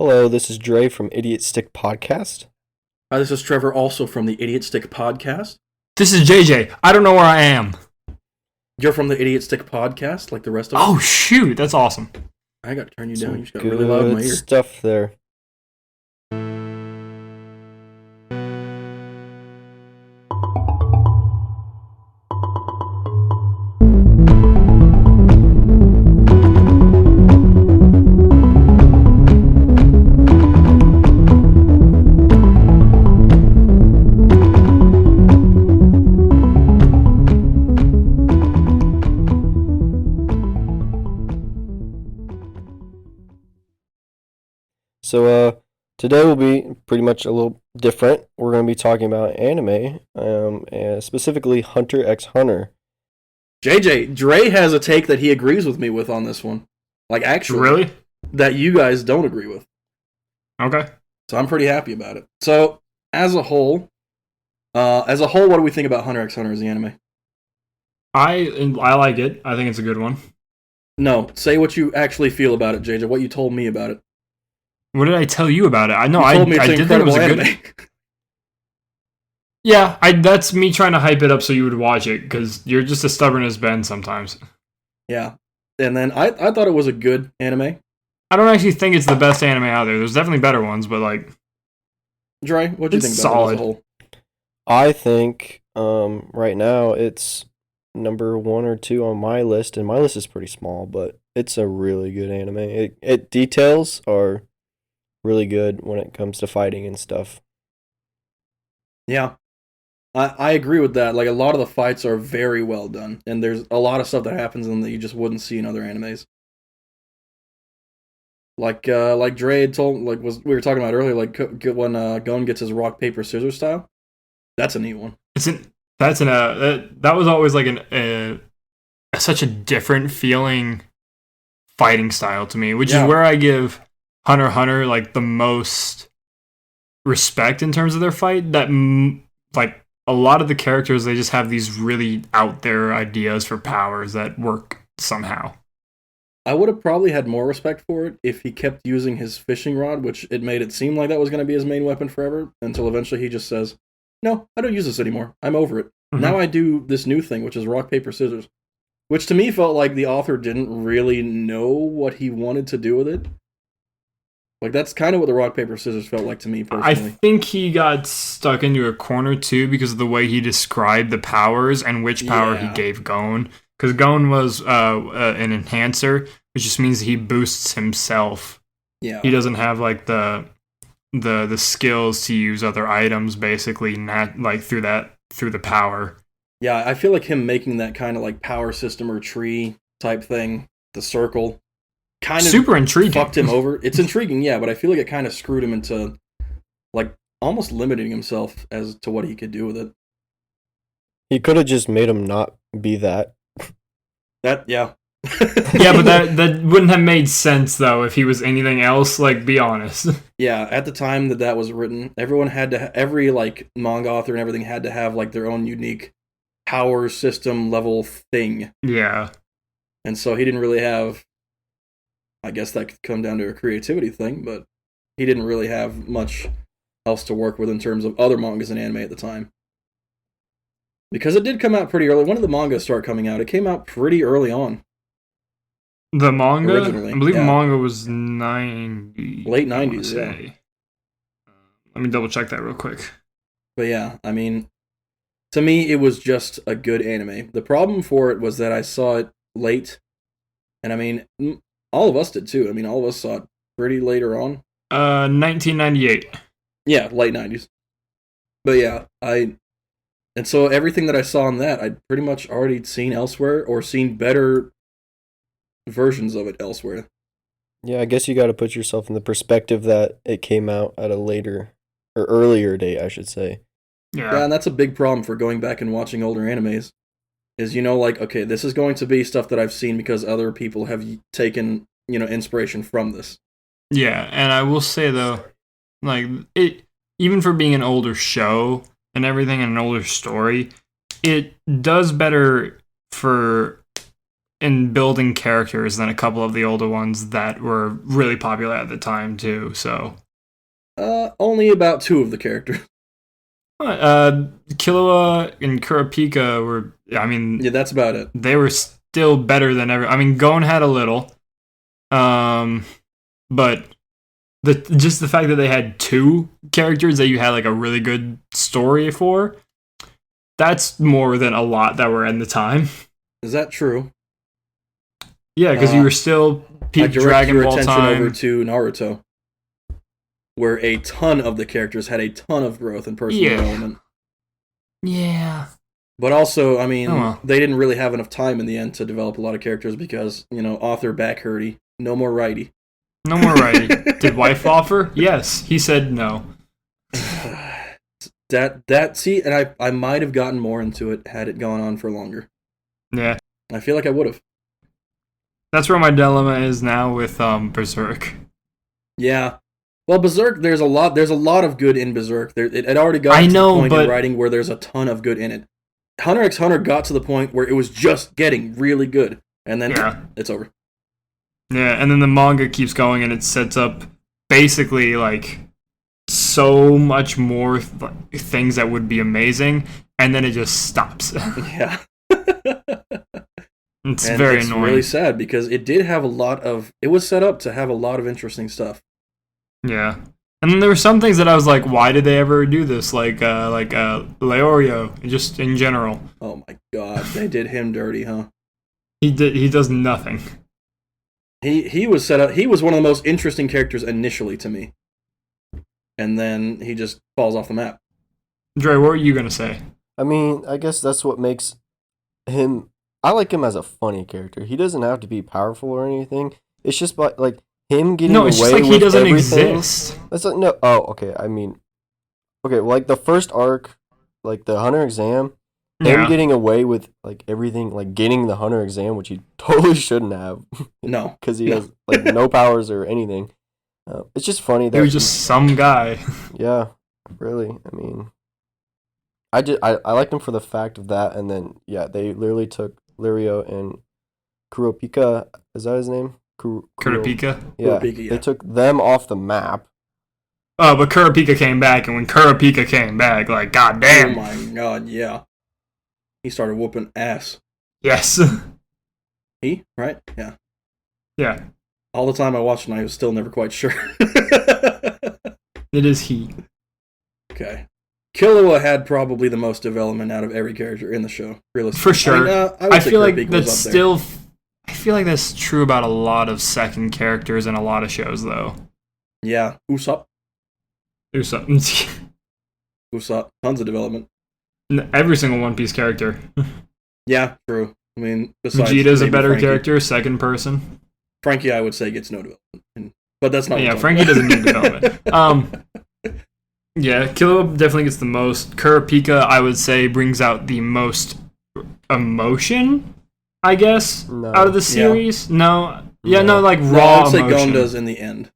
Hello, this is Dre from Idiot Stick Podcast. Hi, this is Trevor, also from the Idiot Stick Podcast. This is JJ. I don't know where I am. You're from the Idiot Stick Podcast, like the rest of us? Oh, shoot. That's awesome. I got to turn you Some down. You just got really loud in my good ear. stuff there. So, today will be pretty much a little different. We're going to be talking about anime, and specifically HunterXHunter. JJ, Dre has a take that he agrees with me with on this one. Like, actually, Really? that you guys don't agree with. Okay. So I'm pretty happy about it. So, as a whole, what do we think about Hunter x Hunter as the anime? I like it. I think it's a good one. No, say what you actually feel about it, JJ, what you told me about it. What did I tell you about it? I know You I told me it's an did think it was a incredible good. anime. Yeah, that's me trying to hype it up so you would watch it because you're just as stubborn as Ben sometimes. Yeah. And then I thought it was a good anime. I don't actually think it's the best anime out there. There's definitely better ones, but like Dre, what do you think It's about it as a solid. whole? I think right now it's number 1 or 2 on my list, and my list is pretty small, but it's a really good anime. It details are really good when it comes to fighting and stuff. Yeah. I agree with that. Like, a lot of the fights are very well done, and there's a lot of stuff that happens in them that you just wouldn't see in other animes. Like Dre had told, we were talking about earlier, like when Gon gets his rock paper scissors style. That's a neat one. that was always like such a different feeling fighting style to me, which Yeah. is where I give Hunter x Hunter like the most respect in terms of their fight. That like a lot of the characters, they just have these really out there ideas for powers that work somehow. I would have probably had more respect for it if he kept using his fishing rod, which it made it seem like that was going to be his main weapon forever, until eventually he just says, "No, I don't use this anymore. I'm over it. Mhm. Now I do this new thing, which is rock paper scissors." Which to me felt like the author didn't really know what he wanted to do with it. Like, that's kind of what the rock paper scissors felt like to me I personally. think he got stuck into a corner too because of the way he described the powers and which power he Yeah. gave Gon. Because Gon was an enhancer, which just means he boosts himself. Yeah. He doesn't have like the skills to use other items, basically, not like through the power. Yeah, I feel like him making that kind of like power system or tree type thing, the circle, kind of Super intriguing. fucked him over. It's intriguing, yeah, but I feel like it kind of screwed him into like almost limiting himself as to what he could do with it. He could have just made him not be that. That, yeah. Yeah, but that wouldn't have made sense though if he was anything else. Like, be honest. Yeah, at the time that was written, everyone had to every like manga author and everything had to have like their own unique power system level thing. Yeah. And so he didn't really have, I guess that could come down to a creativity thing, but he didn't really have much else to work with in terms of other mangas and anime at the time. Because it did come out pretty early. When did the manga start coming out? It came out pretty early on. The manga, Originally, I believe yeah. manga was 90. Late I wanna 90s, yeah. say. Let me double check that real quick. But yeah, I mean, to me, it was just a good anime. The problem for it was that I saw it late. And I mean, all of us did too. I mean, all of us saw it pretty later on. 1998. Yeah, late 90s. But yeah, and so everything that I saw in that, I'd pretty much already seen elsewhere or seen better versions of it elsewhere. Yeah, I guess you got to put yourself in the perspective that it came out at a later or earlier date, I should say. Yeah, and that's a big problem for going back and watching older animes. Is, like, okay, this is going to be stuff that I've seen because other people have taken, inspiration from this. Yeah, and I will say though, like it, even for being an older show and everything and an older story, it does better for in building characters than a couple of the older ones that were really popular at the time too. So, only about 2 of the characters. Killua and Kurapika were. I mean, Yeah, that's about it. they were still better than ever. I mean, Gon had a little, but just the fact that they had 2 characters that you had like a really good story for, that's more than a lot that were in the time. Is that true? Yeah, because you were still peak Dragon your Ball attention time. over to Naruto, where a ton of the characters had a ton of growth and personal development. Yeah. But also, I mean, they didn't really have enough time in the end to develop a lot of characters because, author back hurty, no more righty. No more righty. Did wife offer? Yes. He said no. See, and I might have gotten more into it had it gone on for longer. Yeah. I feel like I would have. That's where my dilemma is now with Berserk. Yeah. Well, Berserk, there's a lot of good in Berserk. It already got to the point in writing where there's a ton of good in it. HunterXHunter got to the point where it was just getting really good, and then it's over. Yeah, and then the manga keeps going, and it sets up basically like so much more things that would be amazing, and then it just stops. Yeah. It's very annoying. It's really sad because it did have it was set up to have a lot of interesting stuff. Yeah. And then there were some things that I was like, why did they ever do this? Like Leorio, just in general. Oh my god, they did him dirty, huh? He does nothing. He was set up. He was one of the most interesting characters initially to me, and then he just falls off the map. Dre, what were you gonna say? I mean, I guess that's what makes him. I like him as a funny character. He doesn't have to be powerful or anything. It's just like him getting away with everything. No, it's just like he doesn't exist. That's like, no. Oh, okay. I mean, okay. Like the first arc, like the Hunter exam. Him getting away with like everything, like getting the Hunter exam, which he totally shouldn't have. No, because he has like no powers or anything. It's just funny that he was just some guy. Yeah, really. I mean, I liked him for the fact of that, and then they literally took Lirio and Kurapika. Is that his name? Kurapika. Yeah, they took them off the map. Oh, but Kurapika came back, and when Kurapika came back, like, goddamn. Oh my god, yeah. He started whooping ass. Yes. He? Right? Yeah. Yeah. All the time I watched and I was still never quite sure. It is he. Okay. Killua had probably the most development out of every character in the show. Realistically. For sure. I feel like that's still... I feel like that's true about a lot of second characters in a lot of shows, though. Yeah. Usopp. Usopp. Tons of development. Every single One Piece character. Yeah, true. I mean, Vegeta's a better character, second person. Frankie, I would say, gets no development. But that's not... Yeah, Frankie doesn't need development. Yeah, Killua definitely gets the most. Kurapika, I would say, brings out the most emotion, I guess, out of the series. No, like raw emotion. I would say Gon does in the end.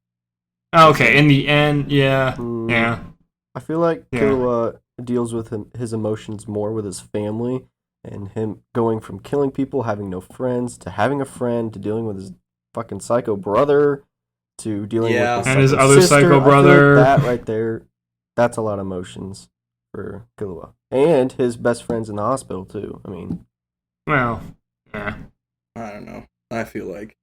Okay, in the end, yeah. I feel like Killua deals with his emotions more with his family, and him going from killing people, having no friends, to having a friend, to dealing with his fucking psycho brother, to dealing with his other sister. psycho brother. Like that right there, that's a lot of emotions for Killua. And his best friends in the hospital, too. I mean... Well, yeah. I don't know. I feel like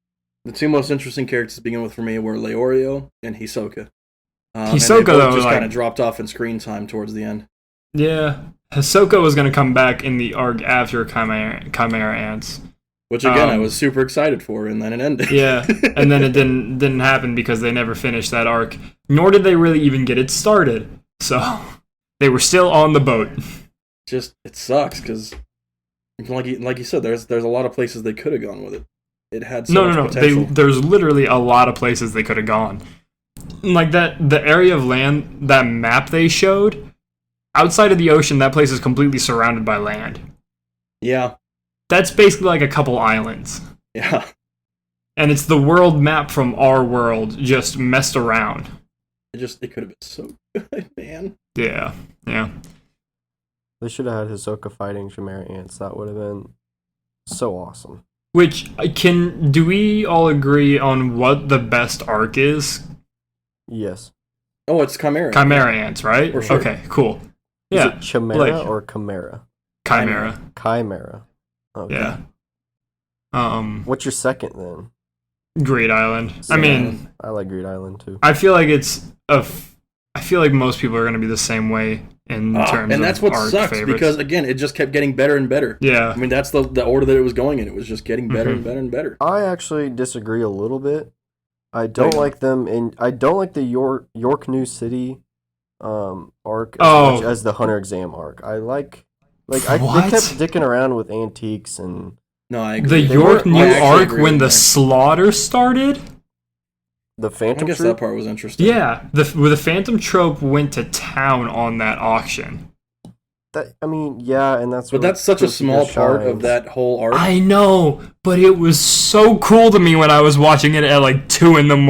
the 2 most interesting characters to begin with for me were Leorio and Hisoka. Hisoka, though, just kind of dropped off in screen time towards the end. Yeah. Hisoka was going to come back in the arc after Chimera Ants. Which, again, I was super excited for, and then it ended. Yeah, and then it didn't happen because they never finished that arc. Nor did they really even get it started. So, they were still on the boat. Just, it sucks, because, like you said, there's a lot of places they could have gone with it. It had so much potential. There's literally a lot of places they could have gone. Like, the area of land, that map they showed, outside of the ocean, that place is completely surrounded by land. Yeah. That's basically like a couple islands. Yeah. And it's the world map from our world just messed around. It could have been so good, man. Yeah. They should have had Hisoka fighting Chimera Ants. That would have been so awesome. Do we all agree on what the best arc is? Yes. Oh, it's Chimera. Chimera ants, right? For sure. Okay, cool. Is Yeah, it Chimera or Chimera? Chimera. Chimera. Okay. Yeah. What's your second then? Great Island. I Same. mean, I like Great Island too. I feel like I feel like most people are going to be the same way in terms of and that's what arc sucks favorites. because again, it just kept getting better and better. Yeah. I mean, that's the order that it was going in. It was just getting better and better and better. I actually disagree a little bit. I don't like them, and I don't like the York New City arc as much as the Hunter Exam arc. I like they kept dicking around with antiques and No, I agree. The York New arc when the slaughter started. The Phantom I guess Troop? that part was interesting. Yeah, the Phantom Trope went to town on that auction. And that's. But that's such a small part of that whole arc. I know, but it was so cool to me when I was watching it at like 2 a.m.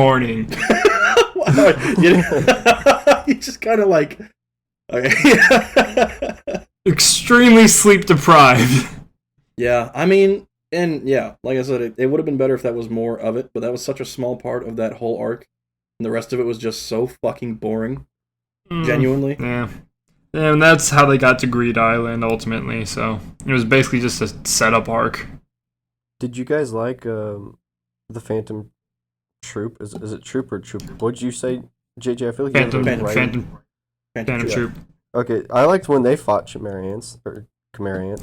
You just kind of like. Okay. Extremely sleep deprived. Yeah, I mean, and yeah, like I said, it would have been better if that was more of it, but that was such a small part of that whole arc, and the rest of it was just so fucking boring. Genuinely. Yeah. And that's how they got to Greed Island ultimately, so it was basically just a setup arc. Did you guys like the Phantom Troop? Is it Troop or Troop? What'd you say, JJ? I feel like Phantom Troop. Okay, I liked when they fought Chimerians. Chimera.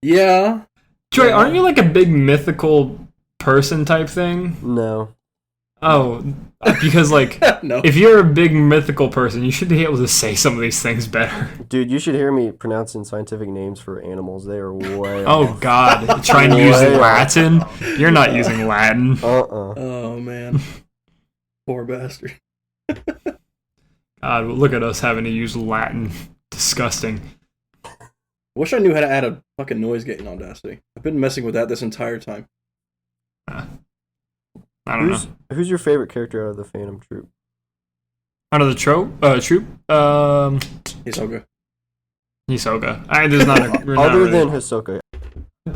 Yeah. Joy, aren't you like a big mythical person type thing? No. Oh, because like, no. If you're a big mythical person, you should be able to say some of these things better. Dude, you should hear me pronouncing scientific names for animals. They are way Oh, God. Trying to use Latin? You're not using Latin. Oh, man. Poor bastard. God, look at us having to use Latin. Disgusting. Wish I knew how to add a fucking noise gate in Audacity. I've been messing with that this entire time. I don't know. Who's your favorite character out of the Phantom Troop? Out of the troop? Hisoka. Hisoka. There's not a... Other than Hisoka.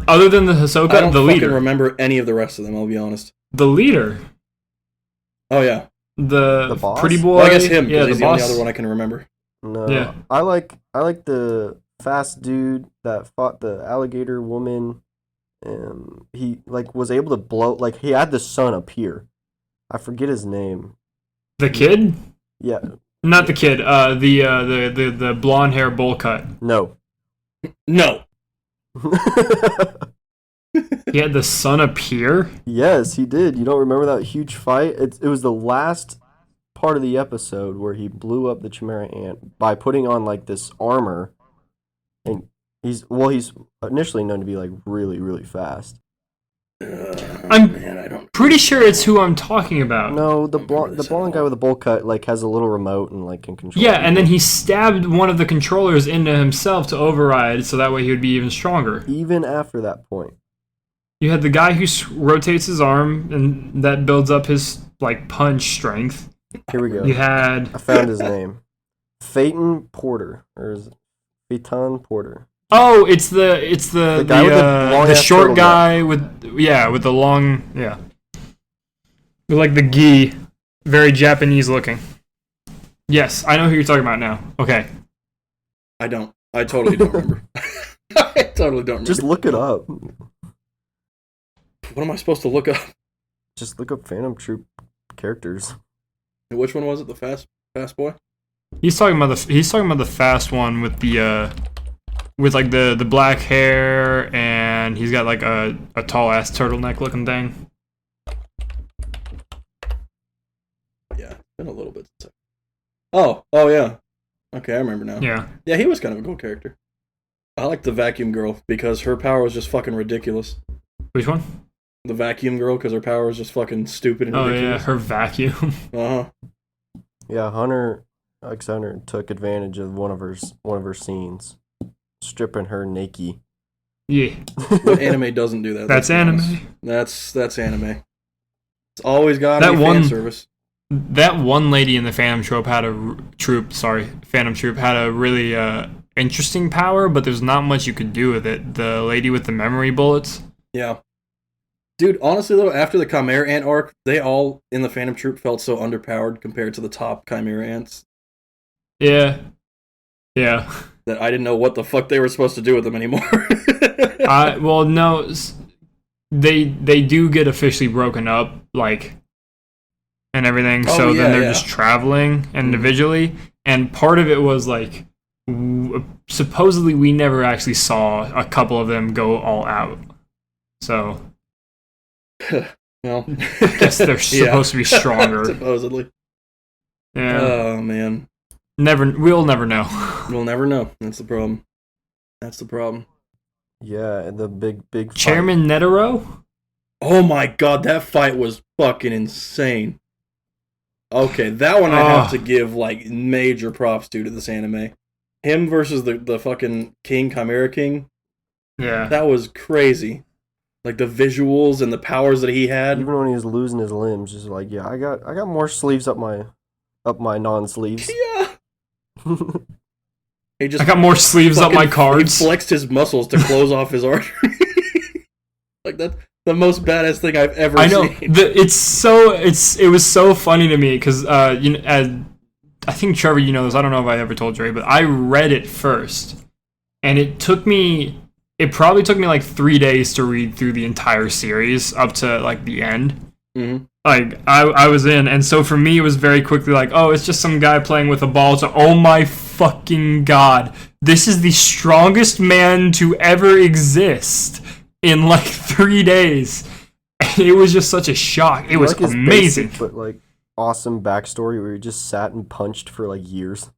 Other than the Hisoka, I don't the leader. remember any of the rest of them, I'll be honest. The leader. Oh, yeah. The boss? pretty boy. Well, I guess him, because he's the boss. only other one I can remember. No. Yeah. I like the fast dude that fought the alligator woman. He was able to blow, he had the sun appear. I forget his name. The kid? Yeah. Not the kid. The blonde hair bowl cut. No. No. He had the sun appear? Yes, he did. You don't remember that huge fight? It was the last part of the episode where he blew up the Chimera ant by putting on this armor, and he's initially known to be really, really fast. I'm pretty sure it's who I'm talking about. No, the blonde guy with the bowl cut has a little remote and can control. Yeah, people. and then he stabbed one of the controllers into himself to override, so that way he would be even stronger. Even after that point, you had the guy who rotates his arm, and that builds up his punch strength. Here we go. You had... I found his name. Phaeton Porter, or is it Phaeton Porter? Oh, it's the guy with the short guy with the long with the gi, very Japanese looking. Yes, I know who you're talking about now. Okay. I don't. I totally don't remember. I totally don't remember. Just look it up. What am I supposed to look up? Just look up Phantom Troop characters. And which one was it? The fast boy? He's talking about the fast one with the the black hair, and he's got a tall ass turtleneck looking thing. Yeah, it's been a little bit since Oh yeah. Okay, I remember now. Yeah, he was kind of a cool character. I liked the vacuum girl because her power was just fucking ridiculous. Which one? The vacuum girl, because her power was just fucking stupid and ridiculous. Yeah, her vacuum. Uh-huh. Yeah, HunterXHunter took advantage of one of her scenes, stripping her naked. Yeah. But anime doesn't do that. That's anime. That's anime. It's always got to be fan service. That one lady in the Phantom Troop had a really interesting power, but there's not much you could do with it. The lady with the memory bullets. Yeah. Dude, honestly though, after the Chimera Ant arc, they all in the Phantom Troop felt so underpowered compared to the top Chimera Ants Yeah. Yeah. that I didn't know what the fuck they were supposed to do with them anymore. Well, no, they do get officially broken up, like, and everything. Oh, So yeah, then they're yeah. just traveling individually, and part of it was like, supposedly we never actually saw a couple of them go all out. So Well, I guess they're supposed to be stronger. Supposedly. Yeah. Oh man. We'll never know. We'll never know. That's the problem. That's the problem. Yeah, and the big fight. Chairman Netero? Oh my god, that fight was fucking insane. Okay, that one I have to give like major props to this anime. Him versus the fucking King, Chimera King. Yeah. That was crazy. Like the visuals and the powers that he had. Even when he was losing his limbs, just like, yeah, I got more sleeves up my non-sleeves. Yeah. He just I got more sleeves up my cards. He flexed his muscles to close off his artery. Like that's the most badass thing I've ever I know. seen. It was so funny to me because I think Trevor, you know this. I don't know if I ever told Dre, but I read it first, and it probably took me like 3 days to read through the entire series up to like the end. Mm-hmm. Like I was in, and so for me it was very quickly like, oh, it's just some guy playing with a ball. So oh my fucking god, this is the strongest man to ever exist in like 3 days. And it was just such a shock. It was like his amazing, basic, but like awesome backstory where he just sat and punched for like years.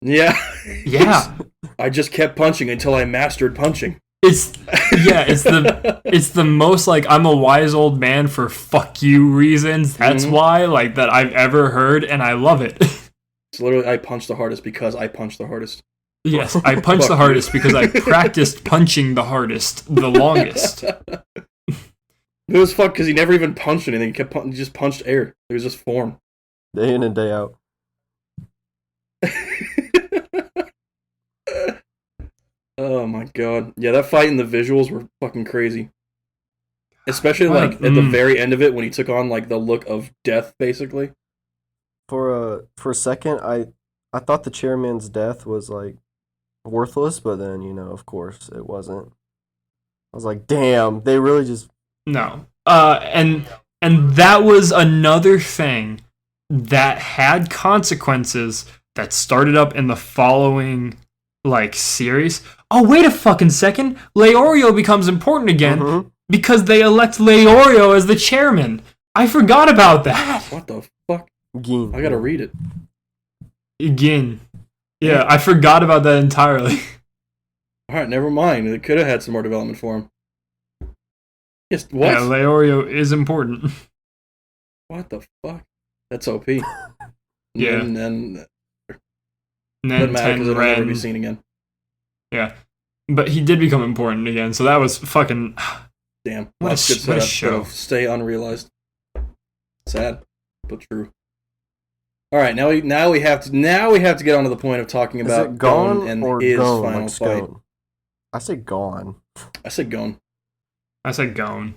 Yeah. yeah. I just kept punching until I mastered punching. It's the most like I'm a wise old man for fuck you reasons. That's why like that I've ever heard, and I love it. It's literally I punched the hardest because I punched the hardest. Yes, I punched the hardest because I practiced punching the hardest the longest. It was fucked because he never even punched anything. He just punched air. It was just form. Day in and day out. Oh my god. Yeah, that fight and the visuals were fucking crazy. Especially like at the very end of it when he took on like the look of death basically. For a second I thought the chairman's death was like worthless, but then, of course it wasn't. I was like, damn, they really just No. And that was another thing that had consequences that started up in the following like series. Oh, wait a fucking second. Leorio becomes important again because they elect Leorio as the chairman. I forgot about that. What the fuck? Gin. I gotta read it. Again. Yeah, I forgot about that entirely. Alright, never mind. It could have had some more development for him. Yes, what? Yeah, Leorio is important. What the fuck? That's OP. Yeah. And then Nen, doesn't matter because Ten, it'll never Ren. be seen again. Yeah. But he did become important again, so that was fucking... Damn. What That's a good setup. show. Stay unrealized. Sad, but true. Alright, now we have to get on to the point of talking about Is it gone and or his gone, final like fight. scone? I say gone. I said gone. I said Gon.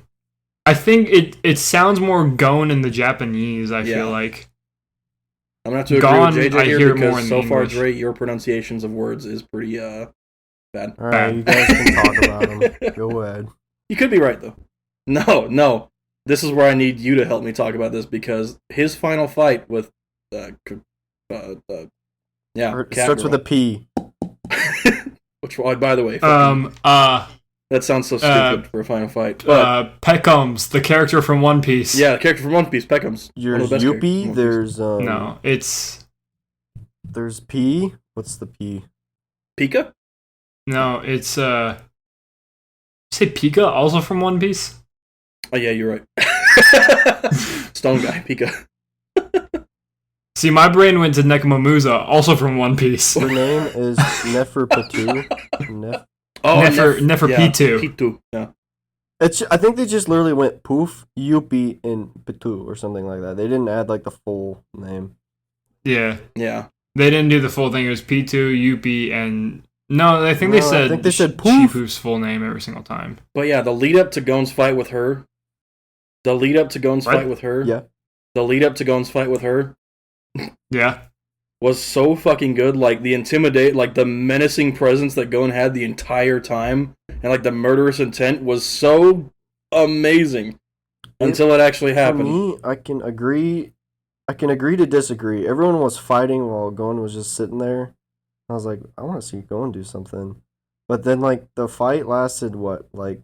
I think it sounds more Gon in the Japanese, I feel like. I'm gonna have to agree Gone, with JJ I here hear because more in so far, English. Dre, your pronunciations of words is pretty bad. Alright, you guys can talk about him. Go ahead. You could be right though. No. This is where I need you to help me talk about this because his final fight with It Cat starts Girl. with a P. Which, by the way, that sounds so stupid for a final fight. But Peckums, the character from One Piece. yeah, the character from One Piece, Peckham's. There's Yuppie, there's No, there's P. What's the P? Pika? No, it's say Pika, also from One Piece? Oh yeah, you're right. Stone guy, Pika. See, my brain went to Nekomamuza, also from One Piece. Her name is Neferpitu. Neferpitu. Pitu. Yeah. I think they just literally went poof, Yuppie, and Pitu or something like that. They didn't add like the full name. Yeah. Yeah. They didn't do the full thing. It was P2, Yuppie, and No, I think they said. I think they said Chief Poof. Poof's full name every single time. But yeah, the lead up to Gon's fight with her. The lead up to Gon's What? fight with her. Yeah. The lead up to Gon's fight with her Yeah. was so fucking good. Like the menacing presence that Gon had the entire time, and like the murderous intent was so amazing until it actually happened. For me, I can agree to disagree. Everyone was fighting while Gon was just sitting there. I was like, I want to see Gon do something. But then, like, the fight lasted, what, like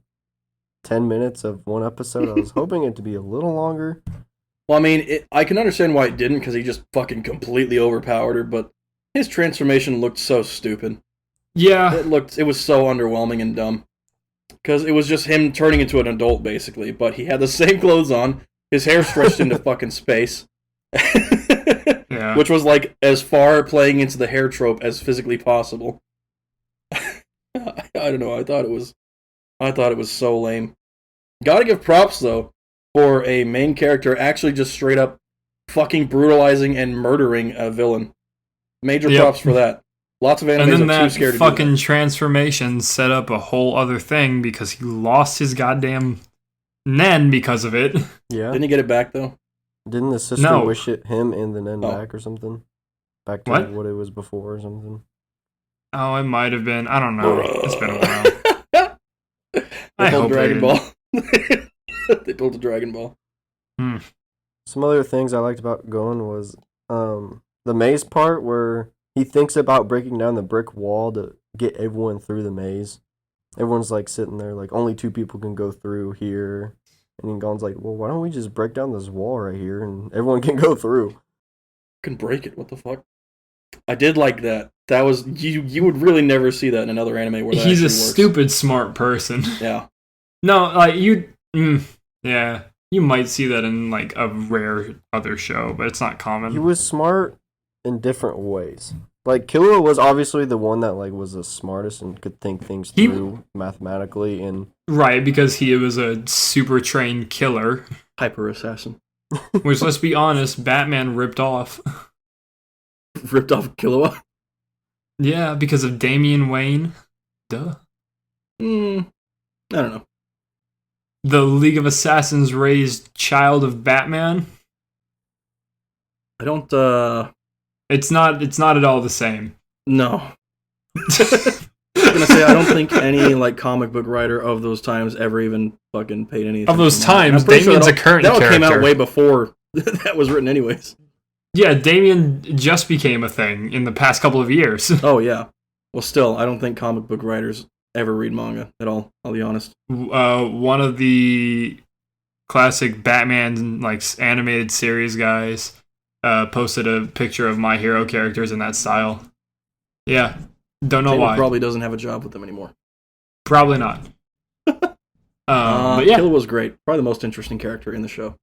10 minutes of one episode? I was hoping it to be a little longer. Well, I mean, I can understand why it didn't, because he just fucking completely overpowered her, but his transformation looked so stupid. Yeah. It was so underwhelming and dumb. Because it was just him turning into an adult, basically, but he had the same clothes on, his hair stretched into fucking space. Yeah. Which was like as far playing into the hair trope as physically possible. I don't know. I thought it was so lame. Gotta give props though for a main character actually just straight up fucking brutalizing and murdering a villain. Major props for that. Lots of And animes then are too that scared to do fucking that. transformation set up a whole other thing because he lost his goddamn Nen because of it. Yeah. Didn't he get it back though? Didn't the sister No. wish it him and the Nen Oh. back or something? Back to What? what it was before or something? Oh, it might have been. I don't know. It's been a while. They I pulled hope Dragon they Ball. They pulled the Dragon Ball. Some other things I liked about Gon was the maze part where he thinks about breaking down the brick wall to get everyone through the maze. Everyone's like sitting there like only 2 people can go through here. And then Gon's like, well, why don't we just break down this wall right here and everyone can go through? Can break it. What the fuck? I did like that. That was you would really never see that in another anime where that He's a actually works. stupid smart person. Yeah. No, like yeah, you might see that in like a rare other show, but it's not common. He was smart in different ways. Like Killua was obviously the one that like was the smartest and could think things through mathematically and Right, because he was a super trained killer, Hyper assassin. which let's be honest, Batman ripped off. Ripped off Killua. Yeah, because of Damian Wayne. Duh. I don't know. The League of Assassins raised child of Batman. I don't It's not at all the same. no. I was gonna say I don't think any like comic book writer of those times ever even fucking paid any attention Of those to that. times, I'm pretty Damian's that a current that all came out character. way before that was written anyways. Yeah, Damian just became a thing in the past couple of years. Oh yeah. Well still, I don't think comic book writers ever read manga at all, I'll be honest. One of the classic Batman like animated series guys posted a picture of My Hero characters in that style. Yeah, don't know why. Probably doesn't have a job with them anymore. Probably not. But yeah, Killua was great. Probably the most interesting character in the show.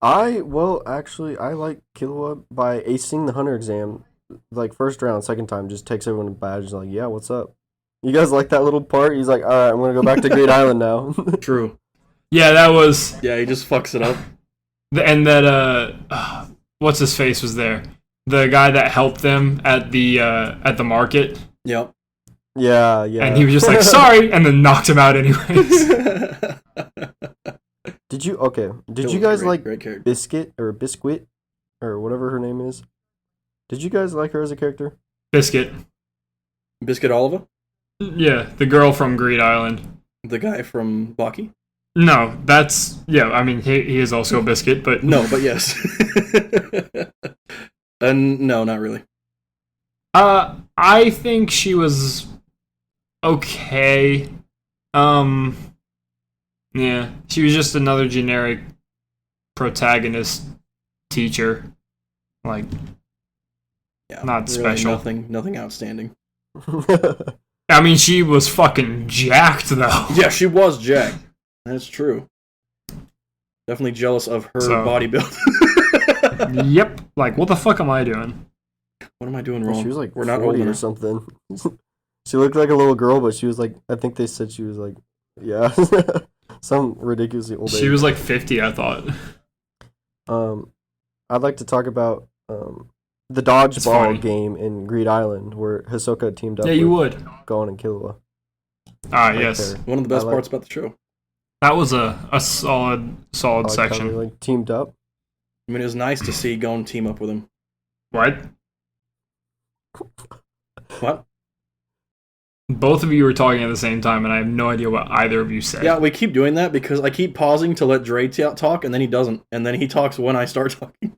I like Killua by acing the hunter exam, like first round, second time, just takes everyone a badge, like, yeah, what's up? You guys like that little part? He's like, alright, I'm gonna go back to Great Island now. True. yeah, that was, Yeah, he just fucks it up. and that what's his face was there? The guy that helped them at the market, Yep. yeah. and he was just like, sorry, and then knocked him out anyways. Did you Killua guys was like great character. Biscuit or whatever her name is? Did you guys like her as a character? Biscuit. Biscuit Oliva? Yeah, the girl from Greed Island. The guy from Baki? No, that's I mean, he is also a biscuit, but No, but yes. No, not really. I think she was okay. Yeah, she was just another generic protagonist teacher, like Yeah, not really special. Nothing outstanding. I mean, she was fucking jacked though. Yeah, she was Jack. That's true. Definitely jealous of her body build. Yep. Like, what the fuck am I doing? What am I doing wrong? She was like We're not 40 old or enough. something. She looked like a little girl, but she was like, I think they said she was like, yeah, some ridiculously old She age. was like 50, I thought. I'd like to talk about the funny. dodgeball game in Greed Island where Hisoka teamed up Yeah, you with would. Gon and Killua. Ah, yes. there. One of the best I like- parts about the show. That was a solid I like how section. they, like, teamed up. I mean, it was nice to see Gon team up with him. What? What? Both of you were talking at the same time, and I have no idea what either of you said. Yeah, we keep doing that because I keep pausing to let Dre talk, and then he doesn't. And then he talks when I start talking.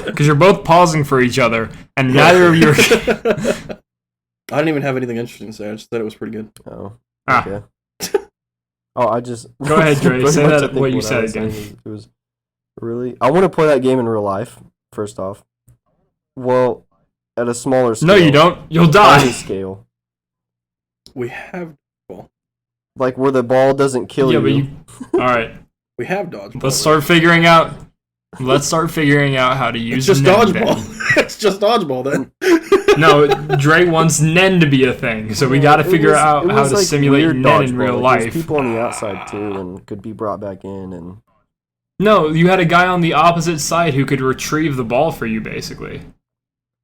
Because you're both pausing for each other, and neither of you are... I didn't even have anything interesting to say. I just said it was pretty good. Oh, Ah. okay. Oh, I just... Go ahead, Dre. pretty Say much that I think what you I said was again. saying it was really... I want to play that game in real life, first off. Well, at a smaller scale. No, you don't. You'll Tiny die. scale. We have ball. Like, where the ball doesn't kill Yeah, you. but you... Alright. We have dodgeball. Let's start figuring out... Let's start figuring out how to use It's just Nen dodgeball. It's just dodgeball then. then. No, Dre wants Nen to be a thing, so we gotta It figure was- out it how was, to like, simulate weird Nen in dodgeball. real Like, there's life. people on the outside, too, and could be brought back in, and... No, you had a guy on the opposite side who could retrieve the ball for you, basically.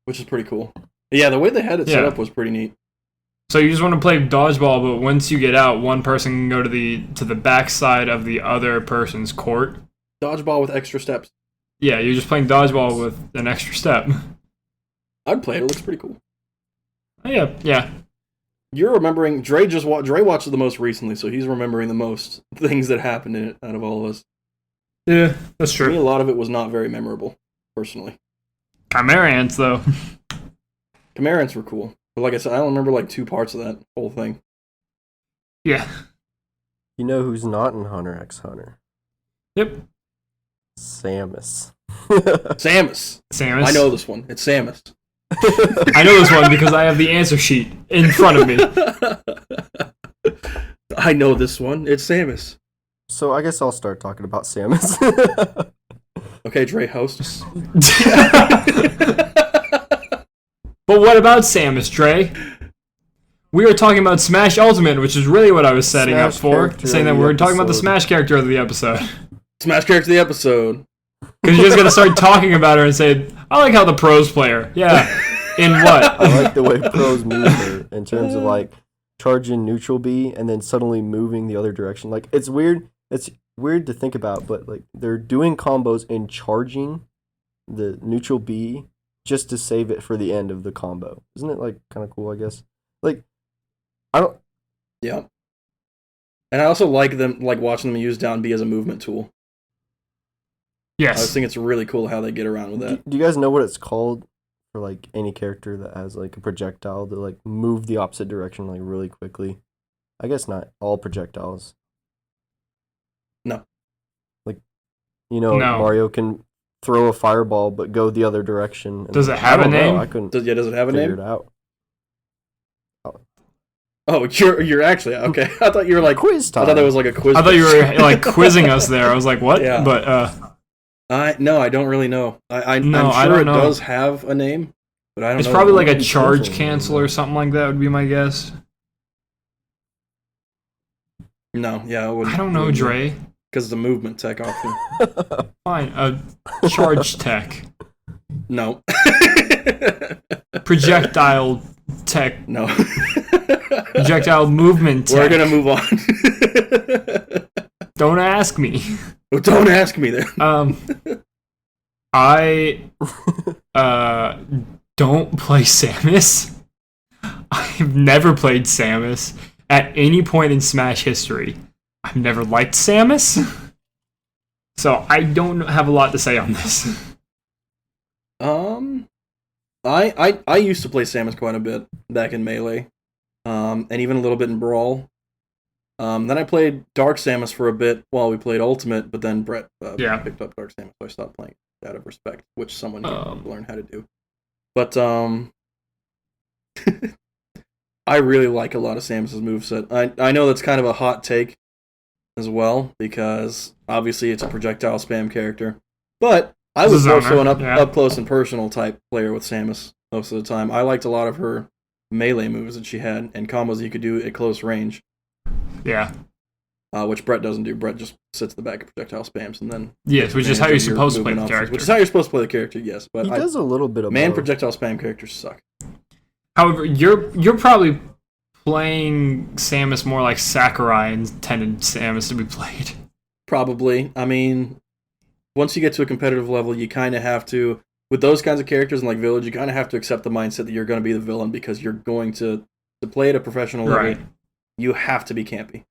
Which is pretty cool. Yeah, the way they had it set Yeah. up was pretty neat. So you just want to play dodgeball, but once you get out, one person can go to the back side of the other person's court. Dodgeball with extra steps. Yeah, you're just playing dodgeball with an extra step. I'd play it. It looks pretty cool. Oh, yeah. You're remembering Dre Dre watched it the most recently, so he's remembering the most things that happened in it out of all of us. Yeah, that's For me, a true. lot of it was not very memorable, personally. Chimera ants, though. Chimerans were cool. But like I said, I don't remember like 2 parts of that whole thing. Yeah. You know who's not in Hunter x Hunter? Yep. Samus. Samus. Samus. I know this one. It's Samus. I know this one because I have the answer sheet in front of me. I know this one. It's Samus. So I guess I'll start talking about Samus. Okay, Dre, host. But what about Samus, Dre? We were talking about Smash Ultimate, which is really what I was setting Smash up for. character Saying of that the we're talking about the episode. Smash character of the episode. Smash character of the episode. Because you're just going to start talking about her and say, I like how the pros play her. Yeah. In what? I like the way pros move her in terms of like charging neutral B and then suddenly moving the other direction. Like it's weird. It's weird to think about, but like they're doing combos and charging the neutral B just to save it for the end of the combo. Isn't it like kind of cool? I guess. Like I don't. Yeah. And I also like watching them use down B as a movement tool. I just Yes. think it's really cool how they get around with that. Do you guys know what it's called for like any character that has like a projectile to like move the opposite direction like really quickly? I guess not all projectiles. No. Like, you know, No. Mario can throw a fireball but go the other direction. and Does it I have a don't know, name? I couldn't Does it have a figure name? it out. Oh, you're actually okay. I thought you were like Quiz time. I thought that was like a quiz. I thought you were like quizzing us there. I was like, what? Yeah. But No, I don't really know. I'm No, I sure don't it know. does have a name, but I don't it's know. probably like a It's charge confusing. cancel or something like that would be my guess. No, yeah, I don't know, Dre. Because it's a movement tech option. Fine. A charge tech. No. Projectile tech. No. Projectile movement tech. We're gonna move on. Don't ask me. Well, don't ask me then. I don't play Samus. I've never played Samus at any point in Smash history. I've never liked Samus. So I don't have a lot to say on this. I used to play Samus quite a bit back in Melee, and even a little bit in Brawl. Then I played Dark Samus for a bit while we played Ultimate, but then Brett picked up Dark Samus, so I stopped playing out of respect, which someone needed to learn how to do. But I really like a lot of Samus's moveset. I know that's kind of a hot take as well, because obviously it's a projectile spam character, but I was more so an up close and personal type player with Samus most of the time. I liked a lot of her melee moves that she had and combos you could do at close range. Yeah. which Brett doesn't do. Brett just sits in the back of projectile spams and then Yes, which is how you're supposed to play the character. Which is how you're supposed to play the character, yes. But he does a little bit of both. Projectile spam characters suck. However, you're probably playing Samus more like Sakurai intended Samus to be played. Probably. I mean, once you get to a competitive level, you kind of have to, with those kinds of characters in like Village, you kind of have to accept the mindset that you're going to be the villain because you're going to play at a professional level. Right. You have to be campy.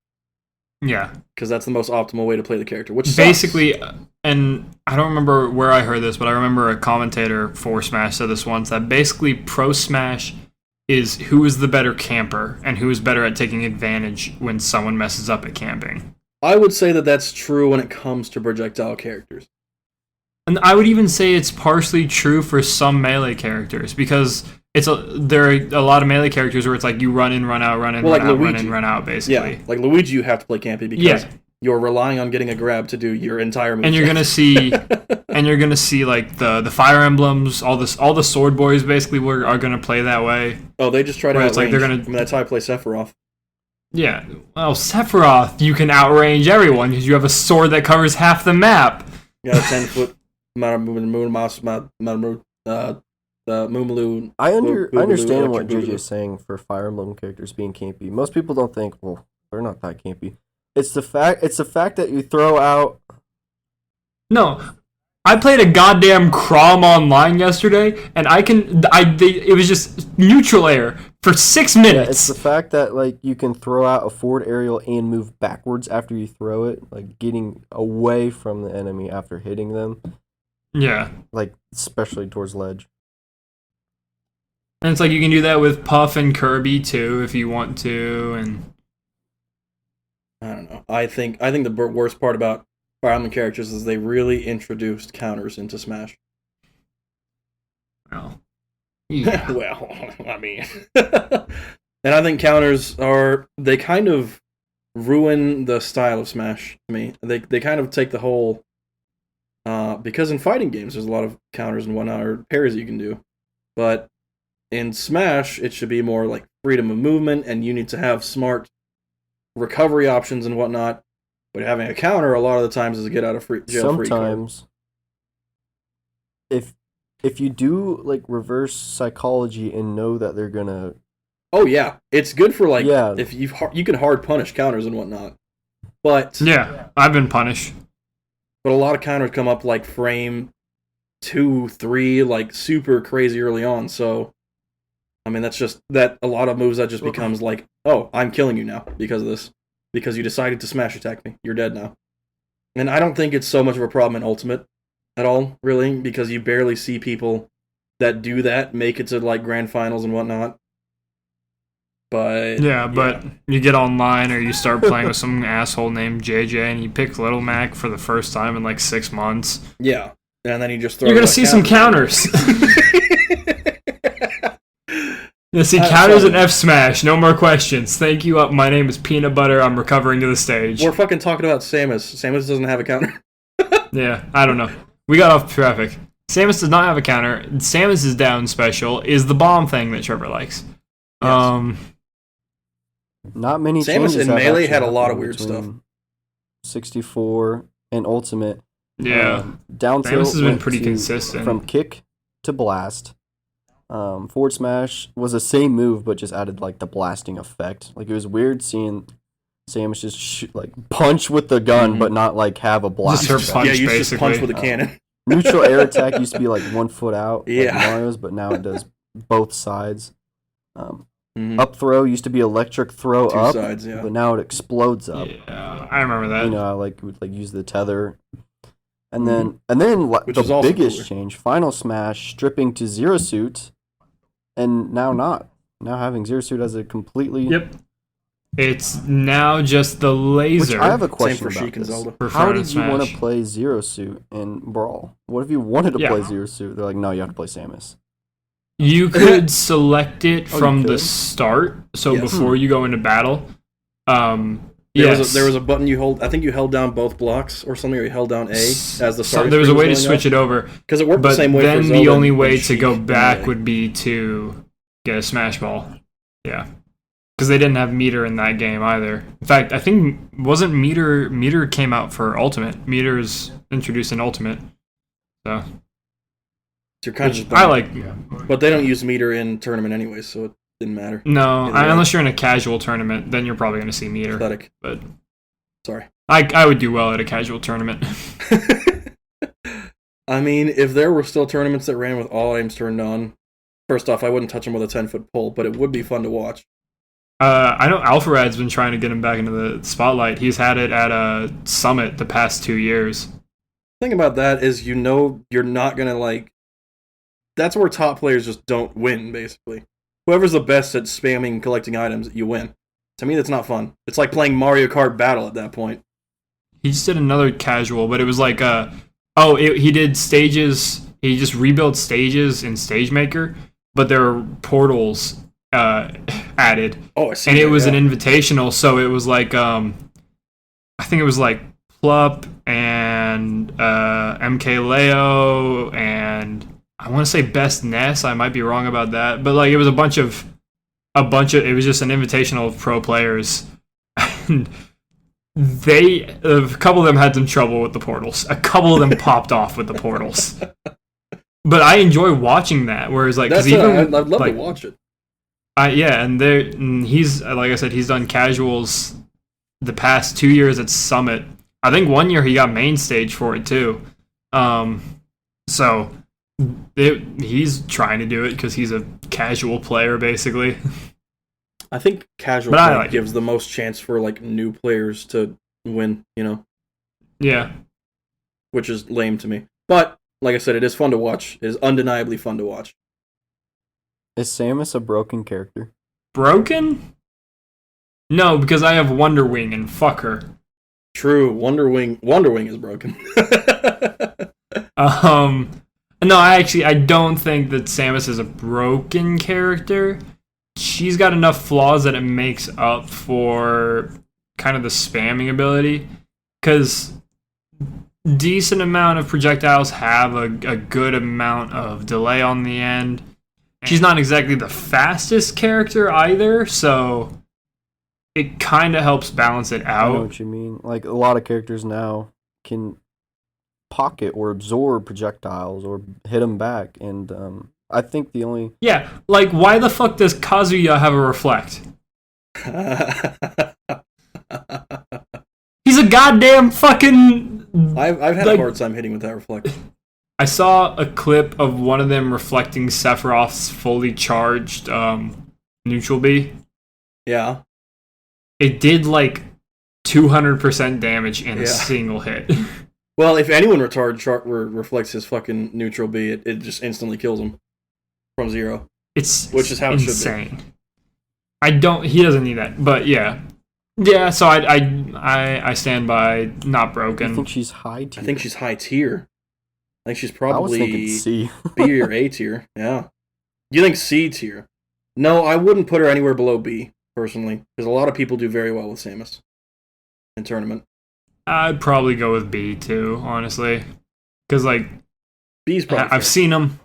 Yeah. Because that's the most optimal way to play the character, which sucks. Basically, and I don't remember where I heard this, but I remember a commentator for Smash said this once, that basically Pro Smash is who is the better camper and who is better at taking advantage when someone messes up at camping. I would say that that's true when it comes to projectile characters. And I would even say it's partially true for some melee characters, because there are a lot of melee characters where it's like you run in, run out, run in, run out, run in, run out, basically. Yeah, like Luigi, you have to play campy because you're relying on getting a grab to do your entire move. And you're gonna see, like the Fire Emblems, all the sword boys basically are gonna play that way. Oh, they just try to outrange. Like they're gonna. I mean, that's how I play Sephiroth. Yeah, well, Sephiroth, you can outrange everyone because you have a sword that covers half the map. You got a 10-foot Moomaloo. I understand what JJ is saying for Fire Emblem characters being campy. Most people don't think, well, they're not that campy. It's the fact that you throw out. No, I played a goddamn Crom online yesterday, and it was just neutral air for 6 minutes. Yeah, it's the fact that like you can throw out a forward aerial and move backwards after you throw it, like getting away from the enemy after hitting them. Yeah, like especially towards ledge. And it's like you can do that with Puff and Kirby too if you want to, and I don't know. I think the worst part about Fire Emblem characters is they really introduced counters into Smash. Well, yeah. Well, I mean, and I think counters they kind of ruin the style of Smash to me. They kind of take the whole because in fighting games there's a lot of counters and whatnot or parries you can do, but in Smash it should be more like freedom of movement and you need to have smart recovery options and whatnot. But having a counter a lot of the times is a get out of jail free card. Sometimes, if you do like reverse psychology and know that they're gonna. Oh yeah, it's good for like if you can hard punish counters and whatnot. But yeah, I've been punished. But a lot of counters come up like frame 2, 3, like super crazy early on. So, I mean, that's just that a lot of moves that just becomes like, oh, I'm killing you now because of this. Because you decided to smash attack me. You're dead now. And I don't think it's so much of a problem in Ultimate at all, really, because you barely see people that do that make it to like grand finals and whatnot. But you get online or you start playing with some asshole named JJ and you pick Little Mac for the first time in like 6 months. Yeah. And then you just throw You're gonna see some counters. You see counters in F Smash. No more questions. Thank you. My name is Peanut Butter. I'm recovering to the stage. We're fucking talking about Samus. Samus doesn't have a counter. Yeah, I don't know. We got off traffic. Samus does not have a counter. Samus's down special is the bomb thing that Trevor likes. Yes. Not many Samus changes in Melee had a lot of weird stuff. 64 and Ultimate. Yeah. Down tilt Samus has been pretty consistent. From kick to blast. Forward smash was the same move, but just added like the blasting effect. Like it was weird seeing Samus just like punch with the gun, but not like have a blast. Just her punch, you basically. just punch with a cannon. Neutral air attack used to be like 1 foot out, yeah, like Mario's, but now it does both sides. Up throw used to be electric throw Two up, sides, yeah. but now it explodes up. Yeah, I remember that. You know, I would use the tether, and then the biggest cooler. change: Final Smash stripping to Zero Suit, and now having Zero Suit as a completely. Yep. It's now just the laser. Which I have a question Same for about Sheik and this. Zelda. How did you want to play Zero Suit in Brawl? What if you wanted to Yeah. play Zero Suit? They're like, no, you have to play Samus. You could select it from the could? start, so Yes. before you go into battle. There was a button you hold. I think you held down both blocks or something, or you held down A as the start. There was a way to switch it over, because it worked but the same way. then for the Zelda only and way to Sheik go and back Melee. would be to get a Smash Ball. Yeah, because they didn't have meter in that game either. In fact, I think wasn't meter came out for Ultimate. Meter's introduced in Ultimate, so You're kind of just I like. but they don't use meter in tournament anyway, so it didn't matter. No, Either way. unless you're in a casual tournament, then you're probably going to see meter. Pathetic. But Sorry. I would do well at a casual tournament. I mean, if there were still tournaments that ran with all items turned on, first off, I wouldn't touch them with a 10-foot pole, but it would be fun to watch. I know Alpharad's been trying to get him back into the spotlight. He's had it at a Summit the past 2 years. The thing about that is, you're not going to, like... That's where top players just don't win, basically. Whoever's the best at spamming collecting items, you win. To me, that's not fun. It's like playing Mario Kart Battle at that point. He just did another casual, but it was like he did stages. He just rebuilt stages in StageMaker, but there were portals added. Oh, I see. And it was an invitational, so it was like I think it was like Plup and MK Leo and I want to say Best Ness. I might be wrong about that, but like it was a bunch of it was just an invitational of pro players. And a couple of them had some trouble with the portals. A couple of them popped off with the portals. But I enjoy watching that. Whereas like, I'd love to watch it. And he's like I said, he's done casuals the past 2 years at Summit. I think 1 year he got main stage for it too. So he's trying to do it because he's a casual player basically. I think casual play gives the most chance for like new players to win, you know? Yeah. Which is lame to me. But, like I said, it is fun to watch. It is undeniably fun to watch. Is Samus a broken character? Broken? No, because I have Wonder Wing and fuck her. True, Wonder Wing is broken. No, I don't think that Samus is a broken character. She's got enough flaws that it makes up for kind of the spamming ability. Because decent amount of projectiles have a good amount of delay on the end. She's not exactly the fastest character either, so it kind of helps balance it out. I know what you mean. Like, a lot of characters now can pocket or absorb projectiles or hit them back, and I think the only... Yeah, like, why the fuck does Kazuya have a reflect? He's a goddamn fucking... I've had a hard time hitting with that reflect. I saw a clip of one of them reflecting Sephiroth's fully charged neutral B. Yeah. It did, like, 200% damage in a single hit. Well, if anyone reflects his fucking neutral B, it just instantly kills him. From 0. Which is how insane. It should be. He doesn't need that, but yeah. Yeah, so I stand by not broken. I think she's high tier. I think she's high tier. I think she's probably I was thinking C. B or A tier. Yeah. You think C tier? No, I wouldn't put her anywhere below B, personally. Because a lot of people do very well with Samus in tournament. I'd probably go with B too, honestly. Because, like, B's probably I've seen them.